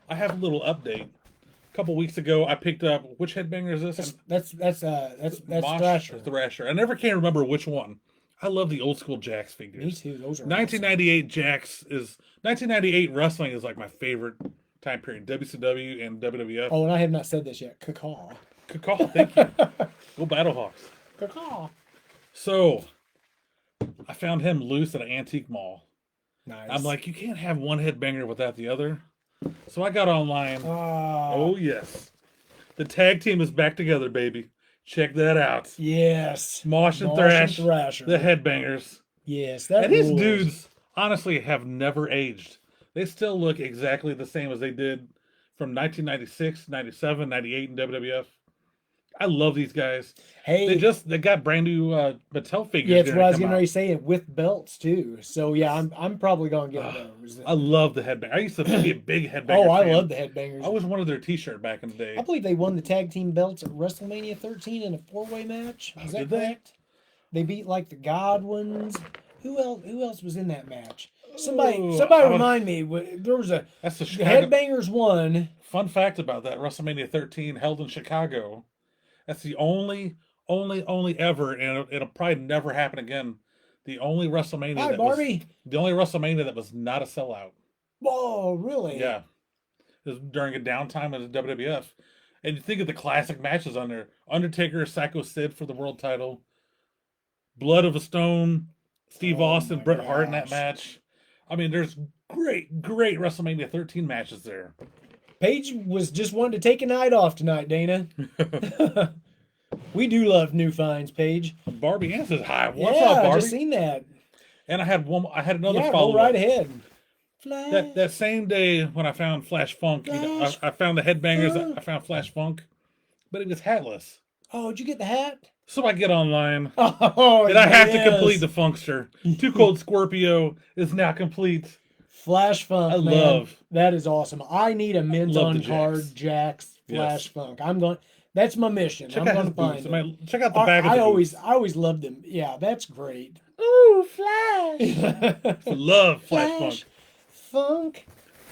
I have a little update. A couple weeks ago, I picked up, which headbanger is this? That's Mosh Thrasher. or Thrasher. I never can remember which one. I love the old school Jax Me figures. too. Those are 1998 Jax is 1998 wrestling is like my favorite time period. WCW and WWF. awesome. Oh, and I have not said this yet. Cacaw. Good call, thank you. Go Battlehawks. Cacaw. So I found him loose at an antique mall. Nice. I'm like, you can't have one headbanger without the other. So I got online. Oh yes, the tag team is back together, baby. Check that out. yes. Mosh and Mosh Thrash, Thrasher. the headbangers. Yes, that And these rules. dudes honestly have never aged. They still look exactly the same as they did from 1996, 97, 98 in WWF. I love these guys. Hey, They got brand new Mattel figures. yeah, it's here what I to was come getting out. ready to say, with belts too. So yeah, I'm probably gonna get those. I love the headbang. I used to be a big headbanger. Oh, I fan. love the headbangers. I was one of their T-shirt back in the day. I believe they won the tag team belts at WrestleMania 13 in a 4-way match. Is that Did they? correct? They beat like the Godwins. Who else was in that match? Somebody I would- remind me. There was a That's the the Chicago. Headbangers won. Fun fact about that: WrestleMania 13 held in Chicago. That's the only ever, and it'll probably never happen again. The only WrestleMania Hi, that was Barbie. the only WrestleMania that was not a sellout. Whoa, really? Yeah, it was during a downtime of the WWF. And you think of the classic matches on there: Undertaker, Psycho Sid for the world title, Blood of a Stone, Steve Oh Austin, my Bret Hart in that gosh. match. I mean, there's great WrestleMania 13 matches there. Paige was just wanting to take a night off tonight, Dana. We do love new finds, Paige. Barbie Ann says hi. What's yeah, up, I Barbie? just seen that. And I had another Yeah, follow go up. right ahead. Flash. That same day when I found Flash Funk, Flash I found the headbangers. Funk. I found Flash Funk, but it was hatless. Oh, did you get the hat? So I get online, Oh, and I have to yes. complete the Funkster. Too Cold Scorpio is now complete. Flash Funk. I man. love- That is awesome. I need a mint Love on the card Jax Flash Yes. Funk. I'm going. That's my mission. Check I'm out going his to find boots. them. Check out the back of I the always boots. loved them. Yeah, that's great. Ooh, Flash! Love Flash Funk. Funk.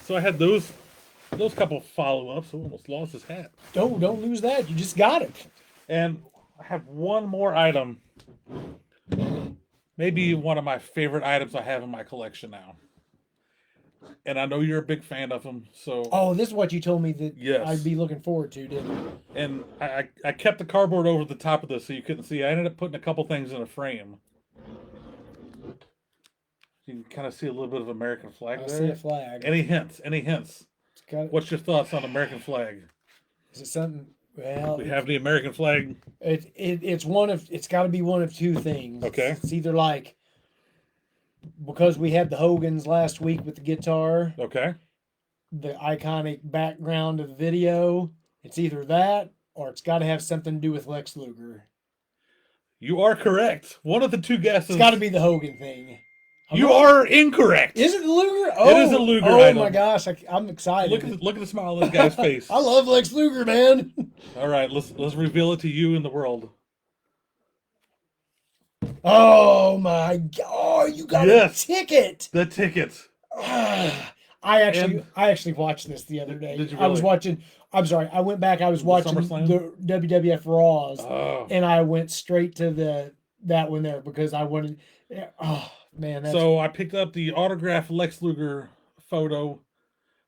So I had those couple follow ups. Almost lost his hat. Don't lose that. You just got it. And I have one more item. Maybe one of my favorite items I have in my collection now. and I know you're a big fan of them. So, Oh, this is what you told me that Yes. I'd be looking forward to, didn't you? and I kept the cardboard over the top of this so you couldn't see. I ended up putting a couple things in a frame. You can kind of see a little bit of American flag I there. see a flag. Any hints? Any hints? It's got, What's your thoughts on American flag? is it something? Well, We have the American flag. it's one of, it's got to be one of two things. Okay. It's either like, because we had the Hogans last week with the guitar, Okay. the iconic background of the video. It's either that or it's got to have something to do with Lex Luger. You are correct. One of the two guesses. It's got to be the Hogan thing. You are incorrect. Is it the Luger? It is a Luger Oh item. my gosh, I'm excited. Look at the smile on this guy's face. I love Lex Luger, man. All right, let's reveal it to you and the world. Oh my god! Oh, you got Yes. a ticket. The tickets. I And- actually watched this the other day. Did you I was really? watching. I'm sorry. I went back. I was The watching SummerSlam? the WWF Raws, Oh. and I went straight to that one there because I wanted. Oh man, that's So I picked up the autographed Lex Luger photo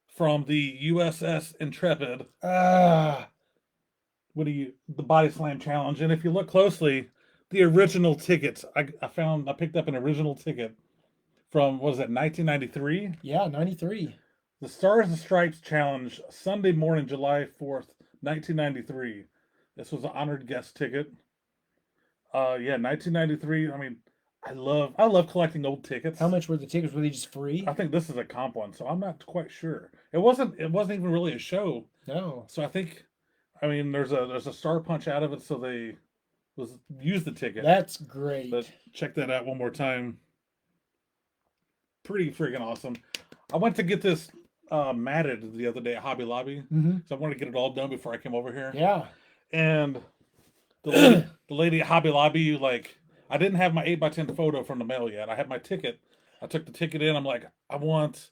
from the USS Intrepid. ah. The Body Slam Challenge, and if you look closely, the original tickets. I picked up an original ticket from, what was that, 1993? Yeah, 93. The Stars and Stripes Challenge, Sunday morning, July 4th, 1993. This was an honored guest ticket. Yeah, 1993. I mean, I love collecting old tickets. How much were the tickets? Were they just free? I think this is a comp one, so I'm not quite sure. It wasn't even really a show. No. So I mean, there's a star punch out of it, so they use the ticket. That's great. But check that out one more time. Pretty freaking awesome. I went to get this matted the other day at Hobby Lobby, hmm so I wanted to get it all done before I came over here. Yeah. And the lady at Hobby Lobby, like, I didn't have my 8x10 photo from the mail yet. I had my ticket. I took the ticket in. I'm like, I want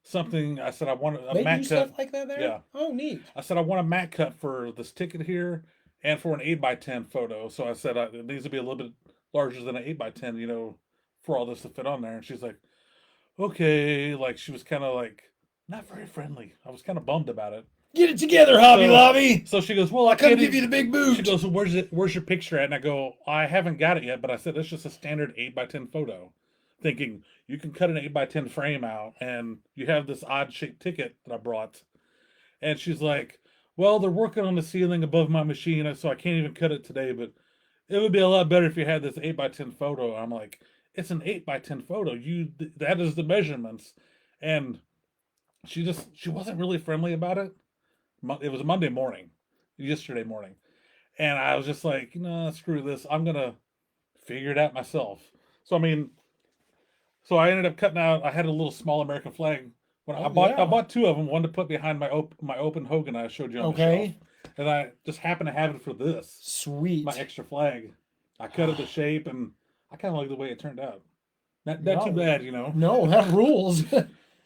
something. I said I want a They mat do cut. stuff like that there? Yeah. Oh, neat. I said I want a mat cut for this ticket here and for an 8x10 photo. So I said it needs to be a little bit larger than an 8x10, for all this to fit on there. And she's like, okay. Like, she was kind of like not very friendly. I was kind of bummed about it. Get it together, Hobby So- Lobby. So she goes, well, I Come can't give you the big She boot. goes, well, where's your picture at? And I go, I haven't got it yet, but I said it's just a standard 8x10 photo. Thinking you can cut an 8x10 frame out and you have this odd shaped ticket that I brought. And she's like, well, they're working on the ceiling above my machine, so I can't even cut it today, but it would be a lot better if you had this 8x10 photo. I'm like, it's an 8x10 photo. That is the measurements. And she wasn't really friendly about it. It was Monday morning, yesterday morning. And I was just like, screw this. I'm going to figure it out myself. So, I ended up cutting out, I had a little small American flag. When Oh, I yeah. bought two of them, one to put behind my open Hogan I showed you on the Okay. shelf. And I just happened to have it for this, Sweet. my extra flag. I cut it to shape, and I kind of like the way it turned out. Not too No. bad, No, that rules.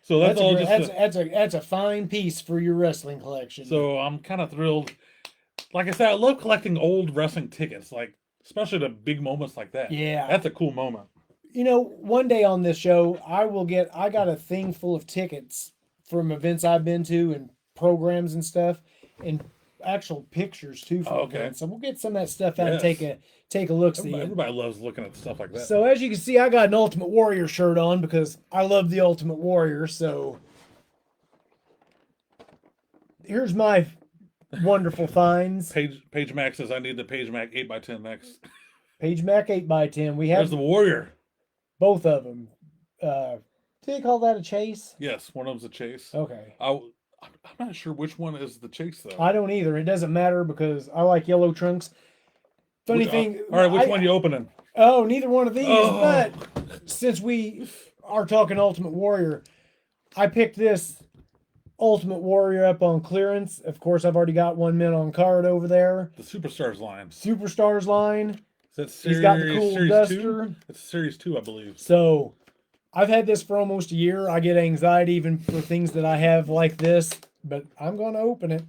So that's all That's a fine piece for your wrestling collection. So I'm kind of thrilled. Like I said, I love collecting old wrestling tickets, like especially the big moments like that. yeah. That's a cool moment. One day on this show, I got a thing full of tickets from events I've been to and programs and stuff, and actual pictures too from Oh, okay. events. So we'll get some of that stuff out and Yes. take a look. See. Everybody loves looking at stuff like that. So as you can see, I got an Ultimate Warrior shirt on because I love the Ultimate Warrior. So here's my wonderful finds. Page Mac says I need the Page Mac 8x10 next. Page Mac 8x10. We There's have the Warrior. both of them. Do they call that a chase? Yes, one of them's a chase. Okay. I'm not sure which one is the chase though. I don't either. It doesn't matter because I like yellow trunks. Funny thing. All right, which I- one you opening? Oh, neither one of these. Oh. But since we are talking Ultimate Warrior, I picked this Ultimate Warrior up on clearance. Of course, I've already got one mint on card over there. The Superstars line. Superstars line. Is that series, He's got the cool series duster. 2? It's series 2, I believe. So I've had this for almost a year. I get anxiety even for things that I have like this, but I'm going to open it.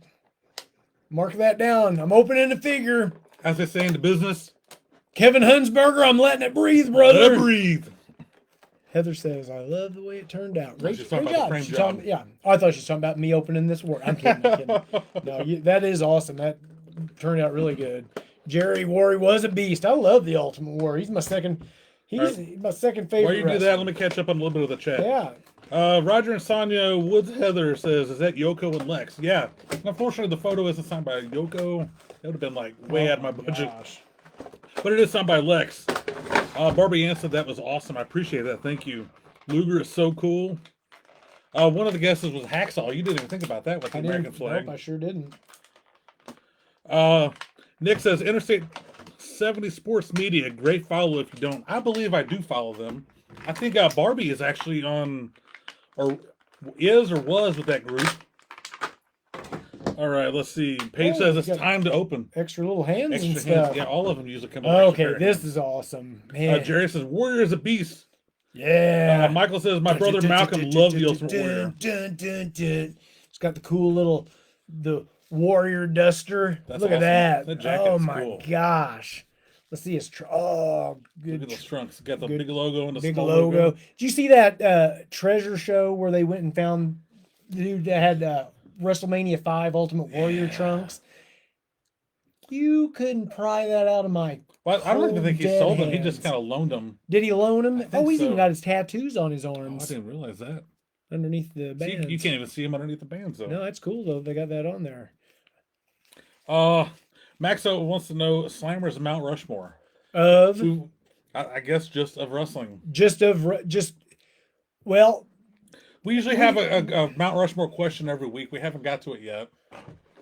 Mark that down. I'm opening the figure. As they say in the business, Kevin Hunsberger, I'm letting it breathe, let brother. it breathe. Heather says, "I love the way it turned out. No, Great, she's talking great about the job." frame She's job. talking, yeah. Oh, I thought she was talking about me opening this word. I'm kidding. I'm kidding. No, that is awesome. That turned out really good. Jerry Warry was a beast. I love the Ultimate Warrior. He's my second. He's my second favorite. While you do that, wrestler. let me catch up on a little bit of the chat. Yeah. Roger and Sonia Woods Heather says, "Is that Yoko and Lex?" Yeah. Unfortunately, the photo isn't signed by Yoko. That would have been like way out of my budget. Gosh. But it is signed by Lex. Barbie Ann said that was awesome. I appreciate that. Thank you. Luger is so cool. One of the guesses was Hacksaw. You didn't even think about that with the American flag. Nope, I sure didn't. Nick says Interstate 70 Sports Media. Great follow if you don't. I believe I do follow them. I think Barbie is actually on, or is or was with that group. All right, let's see. Paige says it's time to open. Extra little hands and Extra stuff. hands. Yeah, all of them usually come in. Okay, this is awesome. Man. Jerry says Warrior is a beast. Yeah. Michael says my brother Malcolm loved the Ultimate Warrior. It's got the cool little Warrior duster. That's Look at awesome. that. That jacket Oh is my cool. gosh. Let's see his good. Look at those trunks. Got the good- big logo and the Big small logo. Did you see that treasure show where they went and found the dude that had WrestleMania 5 Ultimate Warrior trunks? You couldn't pry that out of my. Well, I don't even think he dead sold them. He hands. just kind of loaned them. Did he loan him? think Oh, he's even so. got his tattoos on his Oh, I arms didn't realize that. underneath the See, bands. you can't even see him underneath the bands, though. No, that's cool though. They got that on there. Maxo wants to know Slammer's Mount Rushmore. Of Who, I guess just of wrestling. well, We usually have a Mount Rushmore question every week. We haven't got to it yet.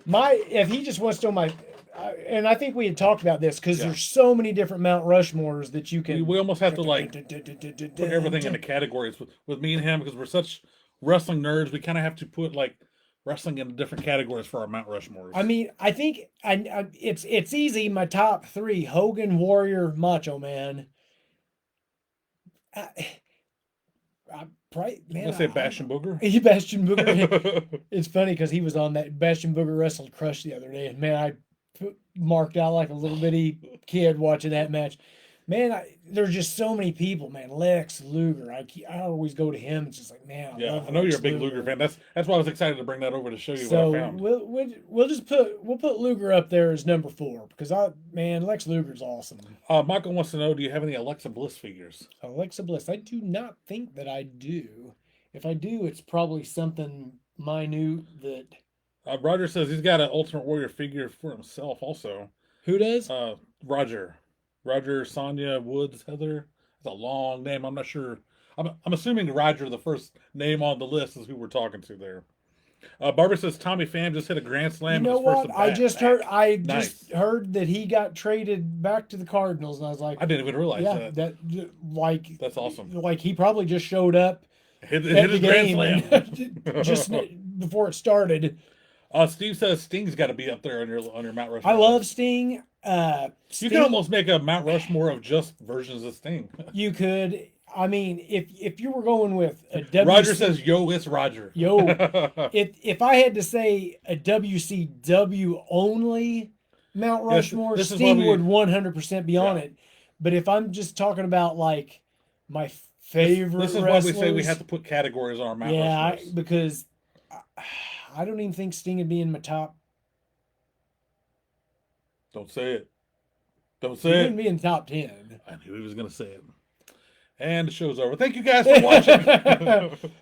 if he just wants to know and I think we had talked about this because Yeah. there's so many different Mount Rushmores that you can. We almost have to like put everything into categories with me and him because we're such wrestling nerds. We kind of have to put like wrestling into different categories for our Mount Rushmores. I mean, I think it's easy. My top 3: Hogan, Warrior, Macho Man. Probably, man. Let's say Bastion Booger. Bastion Booger. It's funny because he was on that Bastion Booger wrestled Crush the other day, and man, I marked out like a little bitty kid watching that match. Man, there's just so many people, man. Lex Luger, I always go to him. It's just like, man, I know you're a big Luger fan. That's why I was excited to bring that over to show you So what I found. we'll just put Luger up there as number 4 because Lex Luger's awesome. Michael wants to know, do you have any Alexa Bliss figures? Alexa Bliss, I do not think that I do. If I do, it's probably something minute that. Roger says he's got an Ultimate Warrior figure for himself also. Who does? Roger, Sonia, Woods, Heather. It's a long name. I'm not sure. I'm assuming Roger, the first name on the list, is who we're talking to there. Barbara says Tommy Pham just hit a grand slam. You know in his first what? I at-bat. just heard that he got traded back to the Cardinals, and I was like, I didn't even realize yeah, that. That's awesome. Like he probably just showed up Hit at his the grand game slam. just before it started. Steve says Sting's got to be up there on your Mount Rushmore. I love Sting. You Sting, can almost make a Mount Rushmore of just versions of Sting. You could. I mean, if you were going with a WC, Roger says, "Yo, it's Roger." yo, if I had to say a WCW only Mount Rushmore, this is Sting why we- would 100% be on Yeah. it. But if I'm just talking about like my favorite, This is why we say we wrestlers, have to put categories on our Mount yeah, Rushmores. because I don't even think Sting would be in my top. Don't say it. Don't He say wouldn't it. be in top 10. I knew he was going to say it. And the show's over. Thank you guys for watching.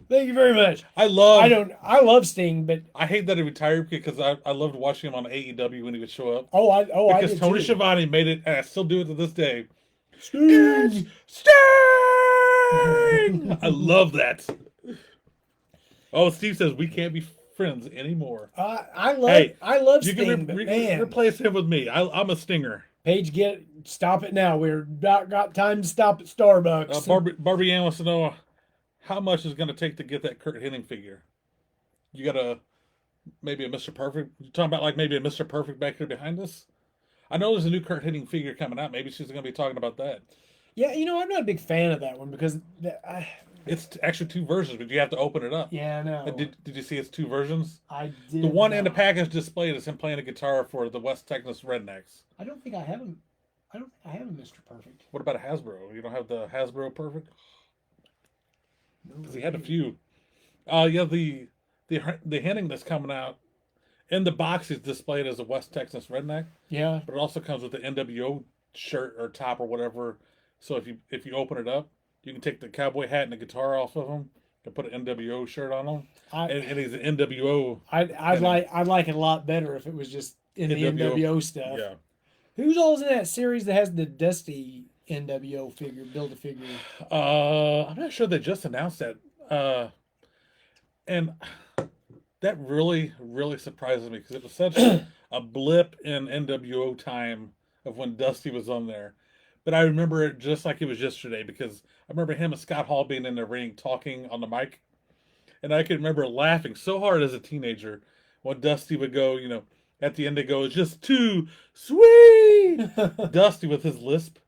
Thank you very much. I love Sting, but I hate that he retired because I loved watching him on AEW when he would show up. I Because did Tony too. Schiavone made it, and I still do it to this day. Sting. Sting! I love that. Oh, Steve says we can't be friends anymore. I love Hey, Sting, You can but man, replace him with me. I'm a Stinger. Paige, stop it now. We're not got time to stop at Starbucks. Barbie Ann wants to know how much is going to take to get that Kurt Hennig figure. You got maybe a Mr. Perfect. You talking about like maybe a Mr. Perfect back here behind us? I know there's a new Kurt Hennig figure coming out. Maybe she's going to be talking about that. Yeah, I'm not a big fan of that one because It's actually 2 versions, but you have to open it up. yeah, no. Did you see it's 2 versions? I did. The one in the not. package displayed is him playing a guitar for the West Texas Rednecks. I don't think I have him. I don't think I have a Mr. Perfect. What about a Hasbro? You don't have the Hasbro Perfect? because he had a few. Yeah, the Henning that's coming out in the box is displayed as a West Texas redneck, Yeah. but it also comes with the NWO shirt or top or whatever. So if you open it up, you can take the cowboy hat and the guitar off of him and put an NWO shirt on him, and he's an NWO. I'd like it a lot better if it was just in the NWO stuff. Yeah. Who's all in that series that has the Dusty NWO figure, build a figure? I'm not sure they just announced that. And that really, really surprises me because it was such a blip in NWO time of when Dusty was on there. But I remember it just like it was yesterday because I remember him and Scott Hall being in the ring talking on the mic. And I can remember laughing so hard as a teenager when Dusty would go, at the end they go, it's just too sweet. Dusty with his lisp.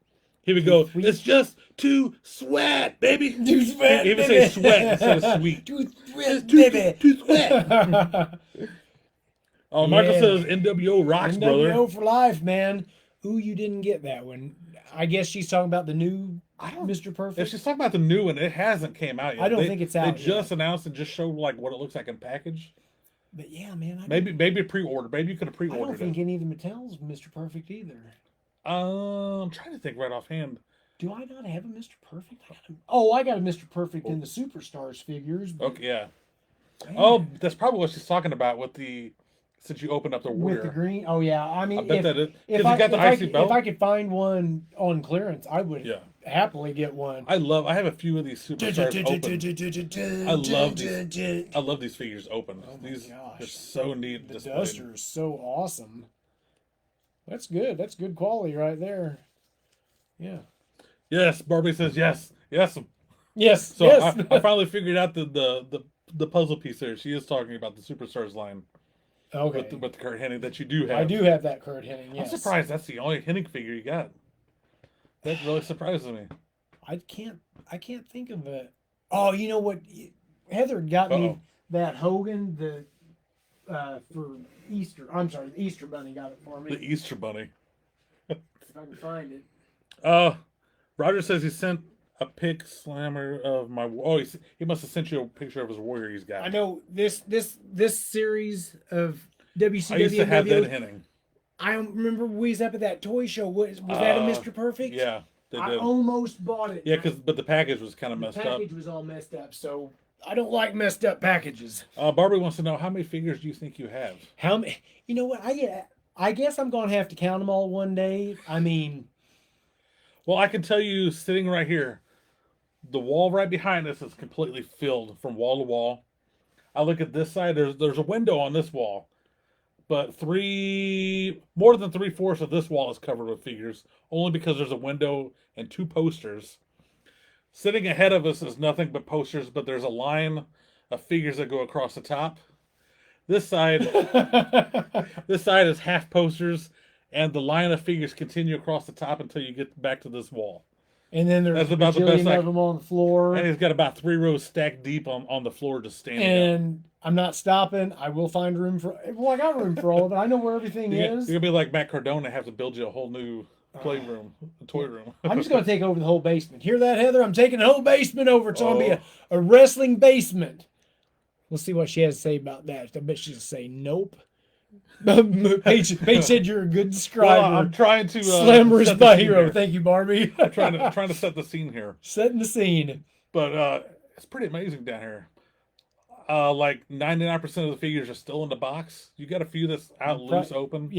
He would go, it's just too sweat, baby. Too sweat, He would say sweat instead of sweet. Too sweat, baby. Too sweat. Oh, Michael Yeah. says NWO rocks, brother. NWO for life, man. Ooh, you didn't get that one. I guess she's talking about the new Mr. Perfect. If she's talking about the new one, it hasn't came out yet. I don't think it's out They yet. just announced and just showed like what it looks like in package. But yeah, man. Maybe pre-order. Maybe you could have I don't pre-ordered think it. any of the Mattels Mr. Perfect either. I'm trying to think right offhand. Do I not have a Mr. Perfect? I got a Mr. Perfect in the Superstars figures. But Okay, yeah. man, Oh, that's probably what she's talking about with the since you opened up the with warrior. the green. Oh yeah, I mean, I bet that it if because I, you got the if I icy could- belt. if I could find one on clearance, I would Yeah. happily get one. I have a few of these superstars open. I love these figures open. Oh my These gosh. are so neat. The displayed. Duster is so awesome. That's good. That's good quality right there. Yeah. Yes, Barbie says yes. Yes. Yes. So yes. I finally figured out the puzzle piece there. She is talking about the Superstars line okay. with the Kurt Hennig that you do have. I do have that Kurt Hennig. Yes. I'm surprised that's the only Hennig figure you got. That really surprises me. I can't think of it. Oh, you know what? Heather got me Uh-oh. that Hogan for Easter. I'm sorry, the Easter Bunny got it for me. The Easter Bunny. If I can find it. Roger says he sent a pic slammer of my. Oh, he must have sent you a picture of his warrior he's got. I know this series of WCW. I used to have that NWO, Hennig. I remember we was up at that toy show. Was that a Mr. Perfect? Yeah, they I did. almost bought it. Yeah, but the package was kind of the messed up. package was all messed up, so I don't like messed up packages. Barbie wants to know how many figures do you think you have? How many? You know what? I guess I'm gonna have to count them all one day. I mean, Well, I can tell you, sitting right here, the wall right behind us is completely filled from wall to wall. I look at this side. There's a window on this wall, but more than 3/4 of this wall is covered with figures. Only because there's a window and 2 posters. Sitting ahead of us is nothing but posters, but there's a line of figures that go across the top. This side is half posters, and the line of figures continue across the top until you get back to this wall. and then there's That's a about the best bajillion of them on the floor. And he's got about 3 rows stacked deep on the floor just standing up. And I'm not stopping. I will find room for. Well, I got room for all of it. I know where everything You're is. gonna be like Matt Cardona and have to build you a whole new playroom, toy room. I'm just going to take over the whole basement. Hear that, Heather? I'm taking the whole basement over. It's going to be Oh. a wrestling basement. We'll see what she has to say about that. I bet she'll say nope. Paige said you're a good Well, subscriber. I'm trying to Slammer is set the my scene hero. here. Thank you, Barbie. trying to set the scene here, Setting the scene. but it's pretty amazing down here. Like 99% of the figures are still in the box. You got a few that's out loose, open.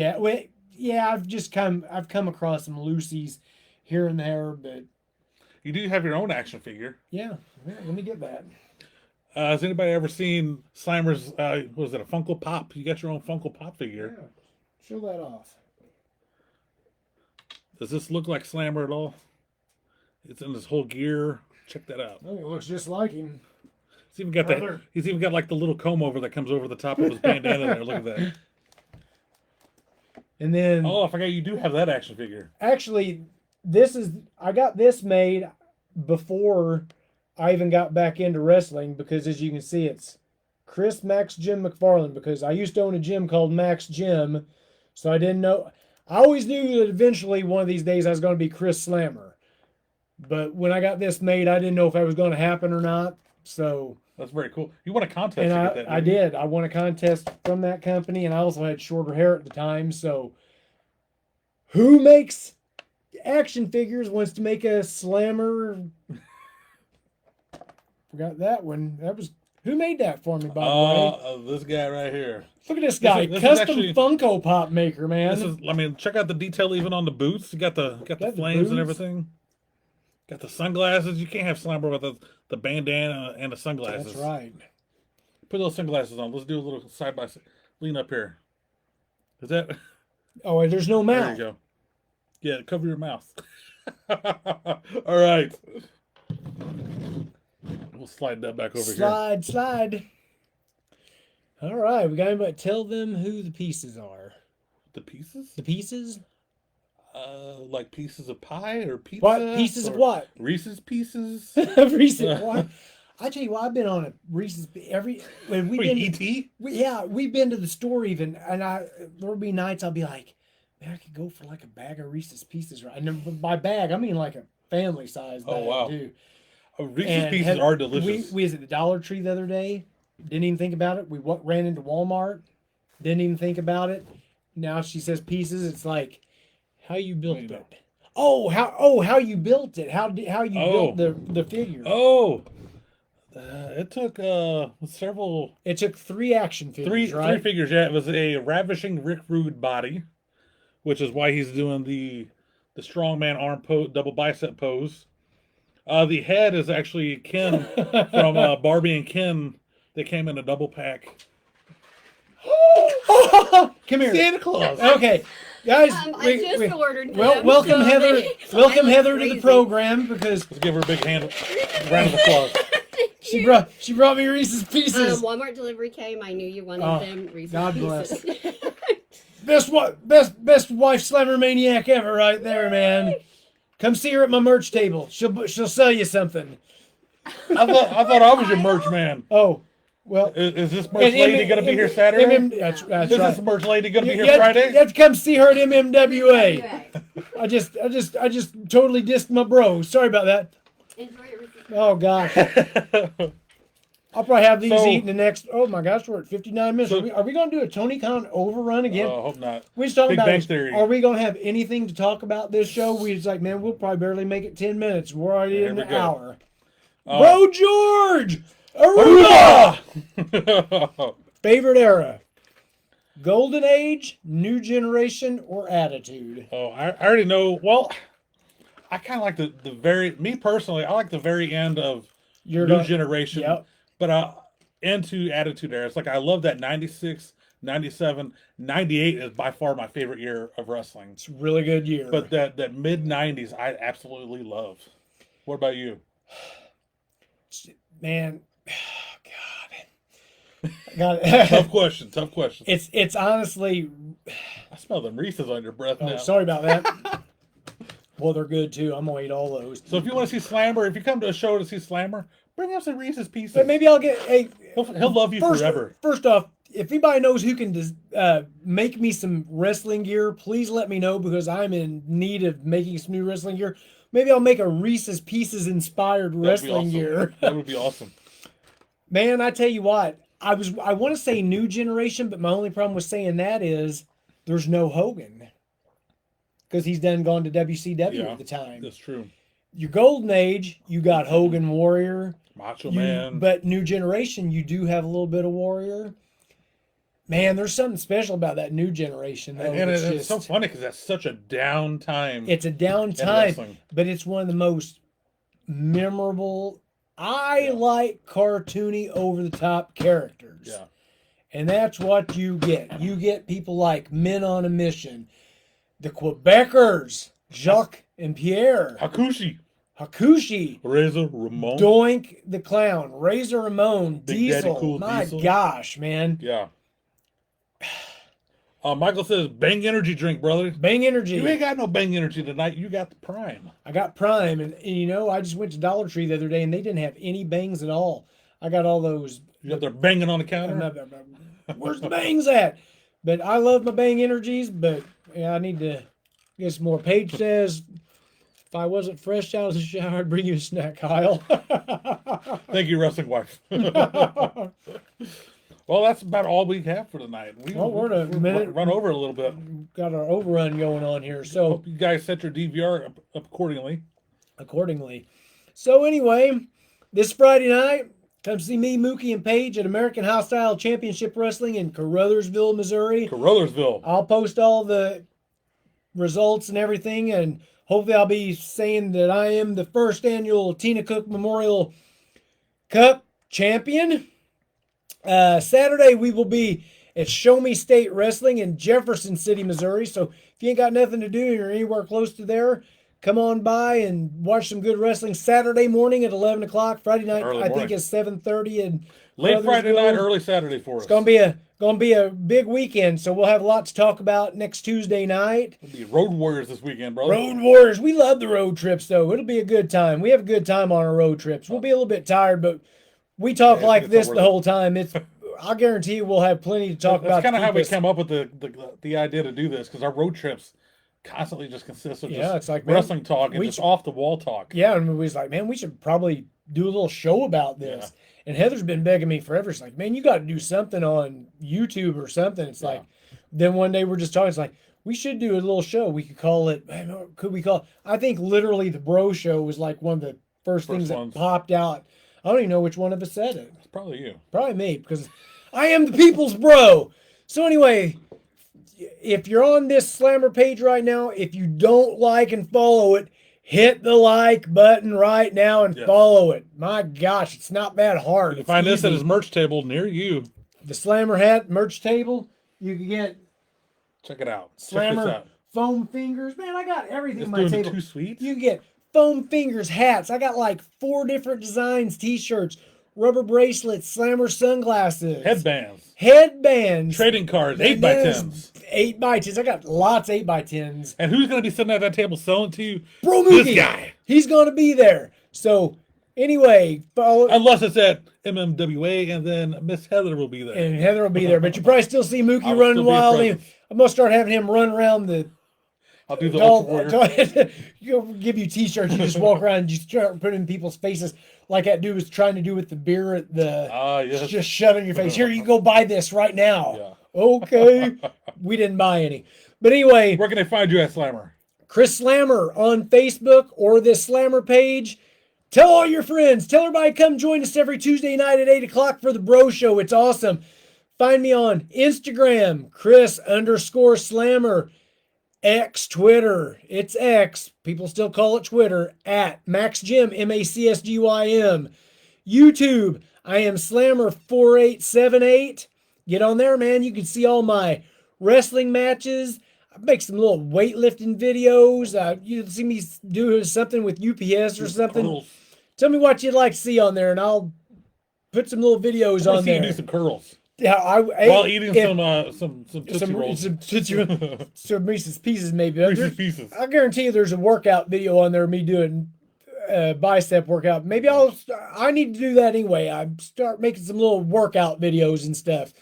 Yeah, I've come across some loosies here and there, but You do have your own action figure. yeah, let me get that. Has anybody ever seen Slammer's? Was it a Funko Pop? You got your own Funko Pop figure. Yeah, show that off. Does this look like Slammer at all? It's in his whole gear. Check that out. Oh, it looks just like him. He's even got Brother. He's even got like the little comb over that comes over the top of his bandana there. Look at that. And then Oh, I forgot you do have that action figure. actually, I got this made before I even got back into wrestling because, as you can see, it's Chris Max Jim McFarland. Because I used to own a gym called Max Gym, so I didn't know. I always knew that eventually one of these days I was going to be Chris Slammer. But when I got this made, I didn't know if that was going to happen or not. So, That's very cool. You won a contest and to get that? I did. I won a contest from that company, and I also had shorter hair at the time. So, who makes action figures wants to make a slammer? Forgot that one. That was who made that for me, by the way. This guy right here. Look at this guy, this is custom actually- Funko Pop maker, man. This is. I mean, check out the detail even on the boots. You got the the flames and boots. everything. Got the sunglasses. You can't have Slammer with the bandana and the sunglasses. That's right. Put those sunglasses on. Let's do a little side by side. Lean up here. Is that? Oh, and there's no There mouth. you go. Yeah, cover your mouth. All right. We'll slide that back over here. Slide. All right, we got anybody tell them who the pieces are. The pieces? The pieces? Like pieces of pie or pizza? What pieces of or what? Reese's Pieces? Reese's what? I tell you what, I've been on a Reese's when we've Wait, been E.T.? we've been to the store even, and there'll be nights I'll be like, man, I could go for like a bag of Reese's Pieces, right? And by bag, I mean like a family size bag wow. too. Reese's And Pieces are delicious. We was at the Dollar Tree the other day. Didn't even think about it. We ran into Walmart. Didn't even think about it. Now she says pieces. It's like, how you built Wait, no. it? How you built it? How you built the figure? Oh, it took several It took 3 action figures, three right? figures. Yeah, it was a ravishing Rick Rude body, which is why he's doing the strongman arm pose, double bicep pose. The head is actually Ken from Barbie and Ken. They came in a double pack. Come here. Santa Claus. Okay, guys. I just ordered them. Welcome so Heather. they- Welcome I look Heather to crazy. the program because Let's give her a big round of applause. she brought me Reese's Pieces. Walmart delivery came. I knew you wanted Oh, them. Reese's God Pieces. Best wife slammer maniac ever, right there, man. Come see her at my merch table. She'll sell you something. I thought I was your merch man. Oh, well. Is this merch lady going to be here Saturday? That's Is right. this merch lady going to be You here have to Friday? come see her at MMWA. Anyway, I just totally dissed my bro. Sorry about that. enjoy your Reese's. Oh gosh. I'll probably have these So- eaten the next. Oh my gosh, we're at 59 minutes. So- Are we going to do a Tony Khan overrun again? I hope not. We just talking Big about Bang is, Theory. are we going to have anything to talk about this show? We just like, man, we'll probably barely make it 10 minutes. We're already There in we the go. hour. Uh, Bro George! Aruba! Favorite era? Golden Age, New Generation, or Attitude? Oh, I already know. Well, I kind of like me personally, I like the very end of You're New not- Generation. Yep. But into Attitude Era. It's like I love that 96, 97, 98 is by far my favorite year of wrestling. It's a really good year. But that mid 90s, I absolutely love. What about you? Man, God. God. Tough question. Tough question. It's honestly, I smell them Reese's on your breath oh, now. sorry about that. Well, they're good too. I'm gonna eat all those. So if you want to see Slammer, if you come to a show to see Slammer, bring up some Reese's Pieces. But maybe I'll get a. He'll love you forever. First off, if anybody knows who can make me some wrestling gear, please let me know because I'm in need of making some new wrestling gear. Maybe I'll make a Reese's Pieces inspired That'd be wrestling awesome. gear. That would be awesome. Man, I tell you what, I want to say New Generation, but my only problem with saying that is there's no Hogan because he's gone to WCW Yeah, at the time. That's true. Your Golden Age, you got Hogan Warrior. Macho Man. But New Generation, you do have a little bit of Warrior. Man, there's something special about that New Generation, though. and It's it's so funny because that's such a down time. It's a down in time, wrestling. but it's one of the most memorable. I like cartoony, over the top characters. Yeah. And that's what you get. You get people like Men on a Mission, the Quebecers, Jacques and Pierre, Hakushi. Hakushi, Razor Ramon. Doink the Clown, Razor Ramon, Big Daddy Diesel. Cool My Diesel. gosh, man. Yeah. Michael says, Bang Energy drink, brother. Bang Energy. You ain't got no Bang Energy tonight. You got the Prime. I got Prime, and you know, I just went to Dollar Tree the other day, and they didn't have any bangs at all. I got all those. You got there banging on the counter. Where's the bangs at? But I love my Bang Energies, but yeah, I need to get some more. Paige says If I wasn't fresh out of the shower, I'd bring you a snack, Kyle. Thank you, wrestling wife. Well, that's about all we have for tonight. We're in a minute. Run over a little bit. Got our overrun going on here. So hope you guys set your DVR up accordingly. So anyway, this Friday night, come see me, Mookie, and Paige at American Hostile Championship Wrestling in Caruthersville, Missouri. I'll post all the results and everything, and hopefully I'll be saying that I am the first annual Tina Cook Memorial Cup champion. Saturday, we will be at Show Me State Wrestling in Jefferson City, Missouri. So if you ain't got nothing to do and you're anywhere close to there, come on by and watch some good wrestling. Saturday morning at 11 o'clock. Friday night, I think it's 7:30. And late Friday night, early Saturday for us. It's gonna be a big weekend. So we'll have a lot to talk about next Tuesday night. It'll be Road Warriors this weekend, brother. Road Warriors. We love the road trips, though. It'll be a good time. We have a good time on our road trips. We'll be a little bit tired, but we talk like this the whole time. I guarantee you we'll have plenty to talk about. That's kind of how we come up with the idea to do this, because our road trips constantly just consist of it's like, wrestling talk and just off the wall talk. Yeah, and we was like, man, we should probably do a little show about this. Yeah. And Heather's been begging me forever. She's like, man, you got to do something on YouTube or something. It's like, then one day we're just talking. It's like, we should do a little show. We could call it. I think literally the Bro Show was like one of the first things that popped out. I don't even know which one of us said it. It's probably you. Probably me, because I am the people's bro. So anyway, if you're on this Slammer page right now, if you don't like and follow it, hit the like button right now and follow it. My gosh, it's not that hard. You can find this at his merch table near you. The Slammer hat merch table. You can get. Check it out. Slammer foam fingers. Man, I got everything on my table. Too sweet. You can get foam fingers hats. I got like 4 different designs, t-shirts, rubber bracelets, Slammer sunglasses, headbands, trading cards, 8x10s. 8x10s. I got lots of 8x10s. And who's going to be sitting at that table selling to you? Bro Mookie. This guy. He's going to be there. So anyway, unless it's at MMWA, and then Miss Heather will be there. And Heather will be there, but you probably still see Mookie running wild. I'm going to start having him run around the. I'll do the Ultra Warrior. He'll give you t-shirts. You just walk around and you start putting in people's faces like that dude was trying to do with the beer at the just shove it in your face. Here, you go buy this right now. Yeah. Okay. We didn't buy any. But anyway. Where can they find you at, Slammer? Chris Slammer on Facebook or this Slammer page. Tell all your friends. Tell everybody come join us every Tuesday night at 8 o'clock for the Bro Show. It's awesome. Find me on Instagram, Chris_Slammer. X, Twitter, it's X, people still call it Twitter, at MaxGym, MacsGym. YouTube, I am Slammer4878. Get on there, man. You can see all my wrestling matches. I make some little weightlifting videos. You see me do something with UPS or something. Curls. Tell me what you'd like to see on there, and I'll put some little videos on there. You do some curls. Yeah, while eating some Tootsie Rolls. Some Reese's Pieces, maybe. Reese's Pieces. I guarantee you there's a workout video on there of me doing bicep workout. Maybe I need to do that anyway. I start making some little workout videos and stuff.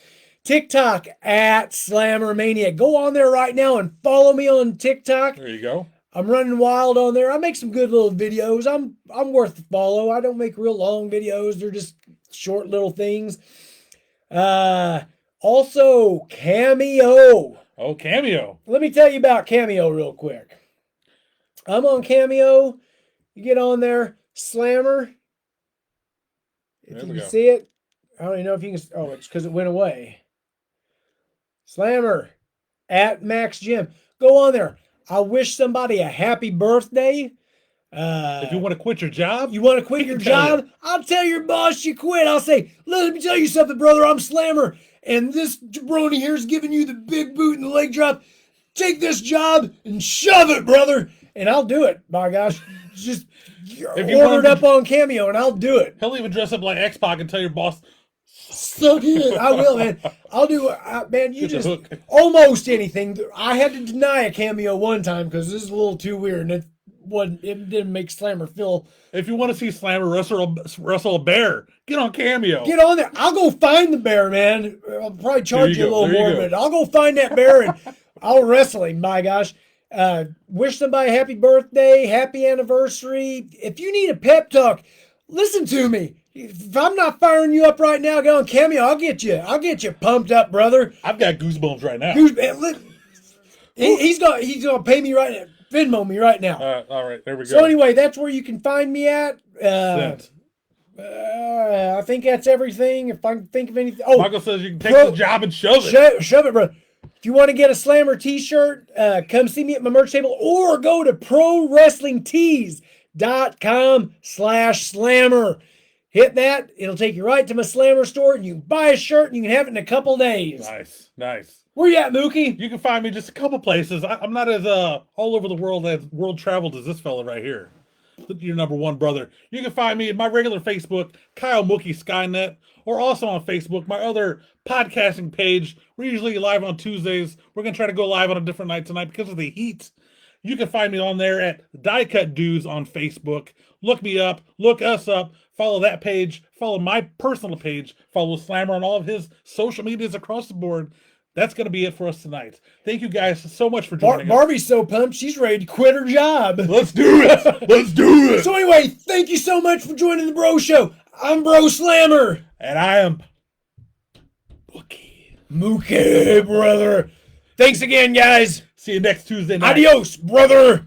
TikTok at Slammermania. Go on there right now and follow me on TikTok. There you go. I'm running wild on there. I make some good little videos. I'm worth the follow. I don't make real long videos. They're just short little things. Also Cameo. Oh, Cameo. Let me tell you about Cameo real quick. I'm on Cameo. You get on there, Slammer. If you can see it, I don't even know if you can. Oh, it's because it went away. Slammer at MaxGym. Go on there. I wish somebody a happy birthday. If you want to quit your job, I'll tell your boss you quit. I'll say, let me tell you something, brother. I'm Slammer, and this jabroni here is giving you the big boot and the leg drop. Take this job and shove it, brother. And I'll do it. By gosh, just order it up on Cameo, and I'll do it. He'll even dress up like X-Pac and tell your boss, suck it. I will, man. I'll do man, you just almost anything. I had to deny a Cameo one time because this is a little too weird, and it didn't make Slammer feel. If you want to see Slammer wrestle a bear, get on Cameo. Get on there. I'll go find the bear, man. I'll probably charge you a little more, but I'll go find that bear and I'll wrestle him. My gosh. Wish somebody happy birthday, happy anniversary. If you need a pep talk, listen to me. If I'm not firing you up right now, go on Cameo. I'll get you pumped up, brother. I've got goosebumps right now. He's gonna pay me right now. Venmo me right now. All right, there we go. So anyway, that's where you can find me at. Sent. I think that's everything. If I can think of anything. Oh, Michael says you can take the job and shove it. Shove it, bro. If you want to get a Slammer t-shirt, come see me at my merch table or go to prowrestlingtees.com/slammer. Hit that. It'll take you right to my Slammer store and you can buy a shirt and you can have it in a couple days. Nice. Where you at, Mookie? You can find me just a couple places. I'm not as all over the world as world traveled as this fella right here. Your number one brother. You can find me at my regular Facebook, Kyle Mookie Skynet, or also on Facebook, my other podcasting page. We're usually live on Tuesdays. We're going to try to go live on a different night tonight because of the heat. You can find me on there at Die Cut Dudes on Facebook. Look me up. Look us up. Follow that page. Follow my personal page. Follow Slammer on all of his social medias across the board. That's going to be it for us tonight. Thank you guys so much for joining us. Barbie's so pumped, she's ready to quit her job. Let's do it. Let's do it. So anyway, thank you so much for joining the Bro Show. I'm Bro Slammer. And I am Mookie, brother. Thanks again, guys. See you next Tuesday night. Adios, brother.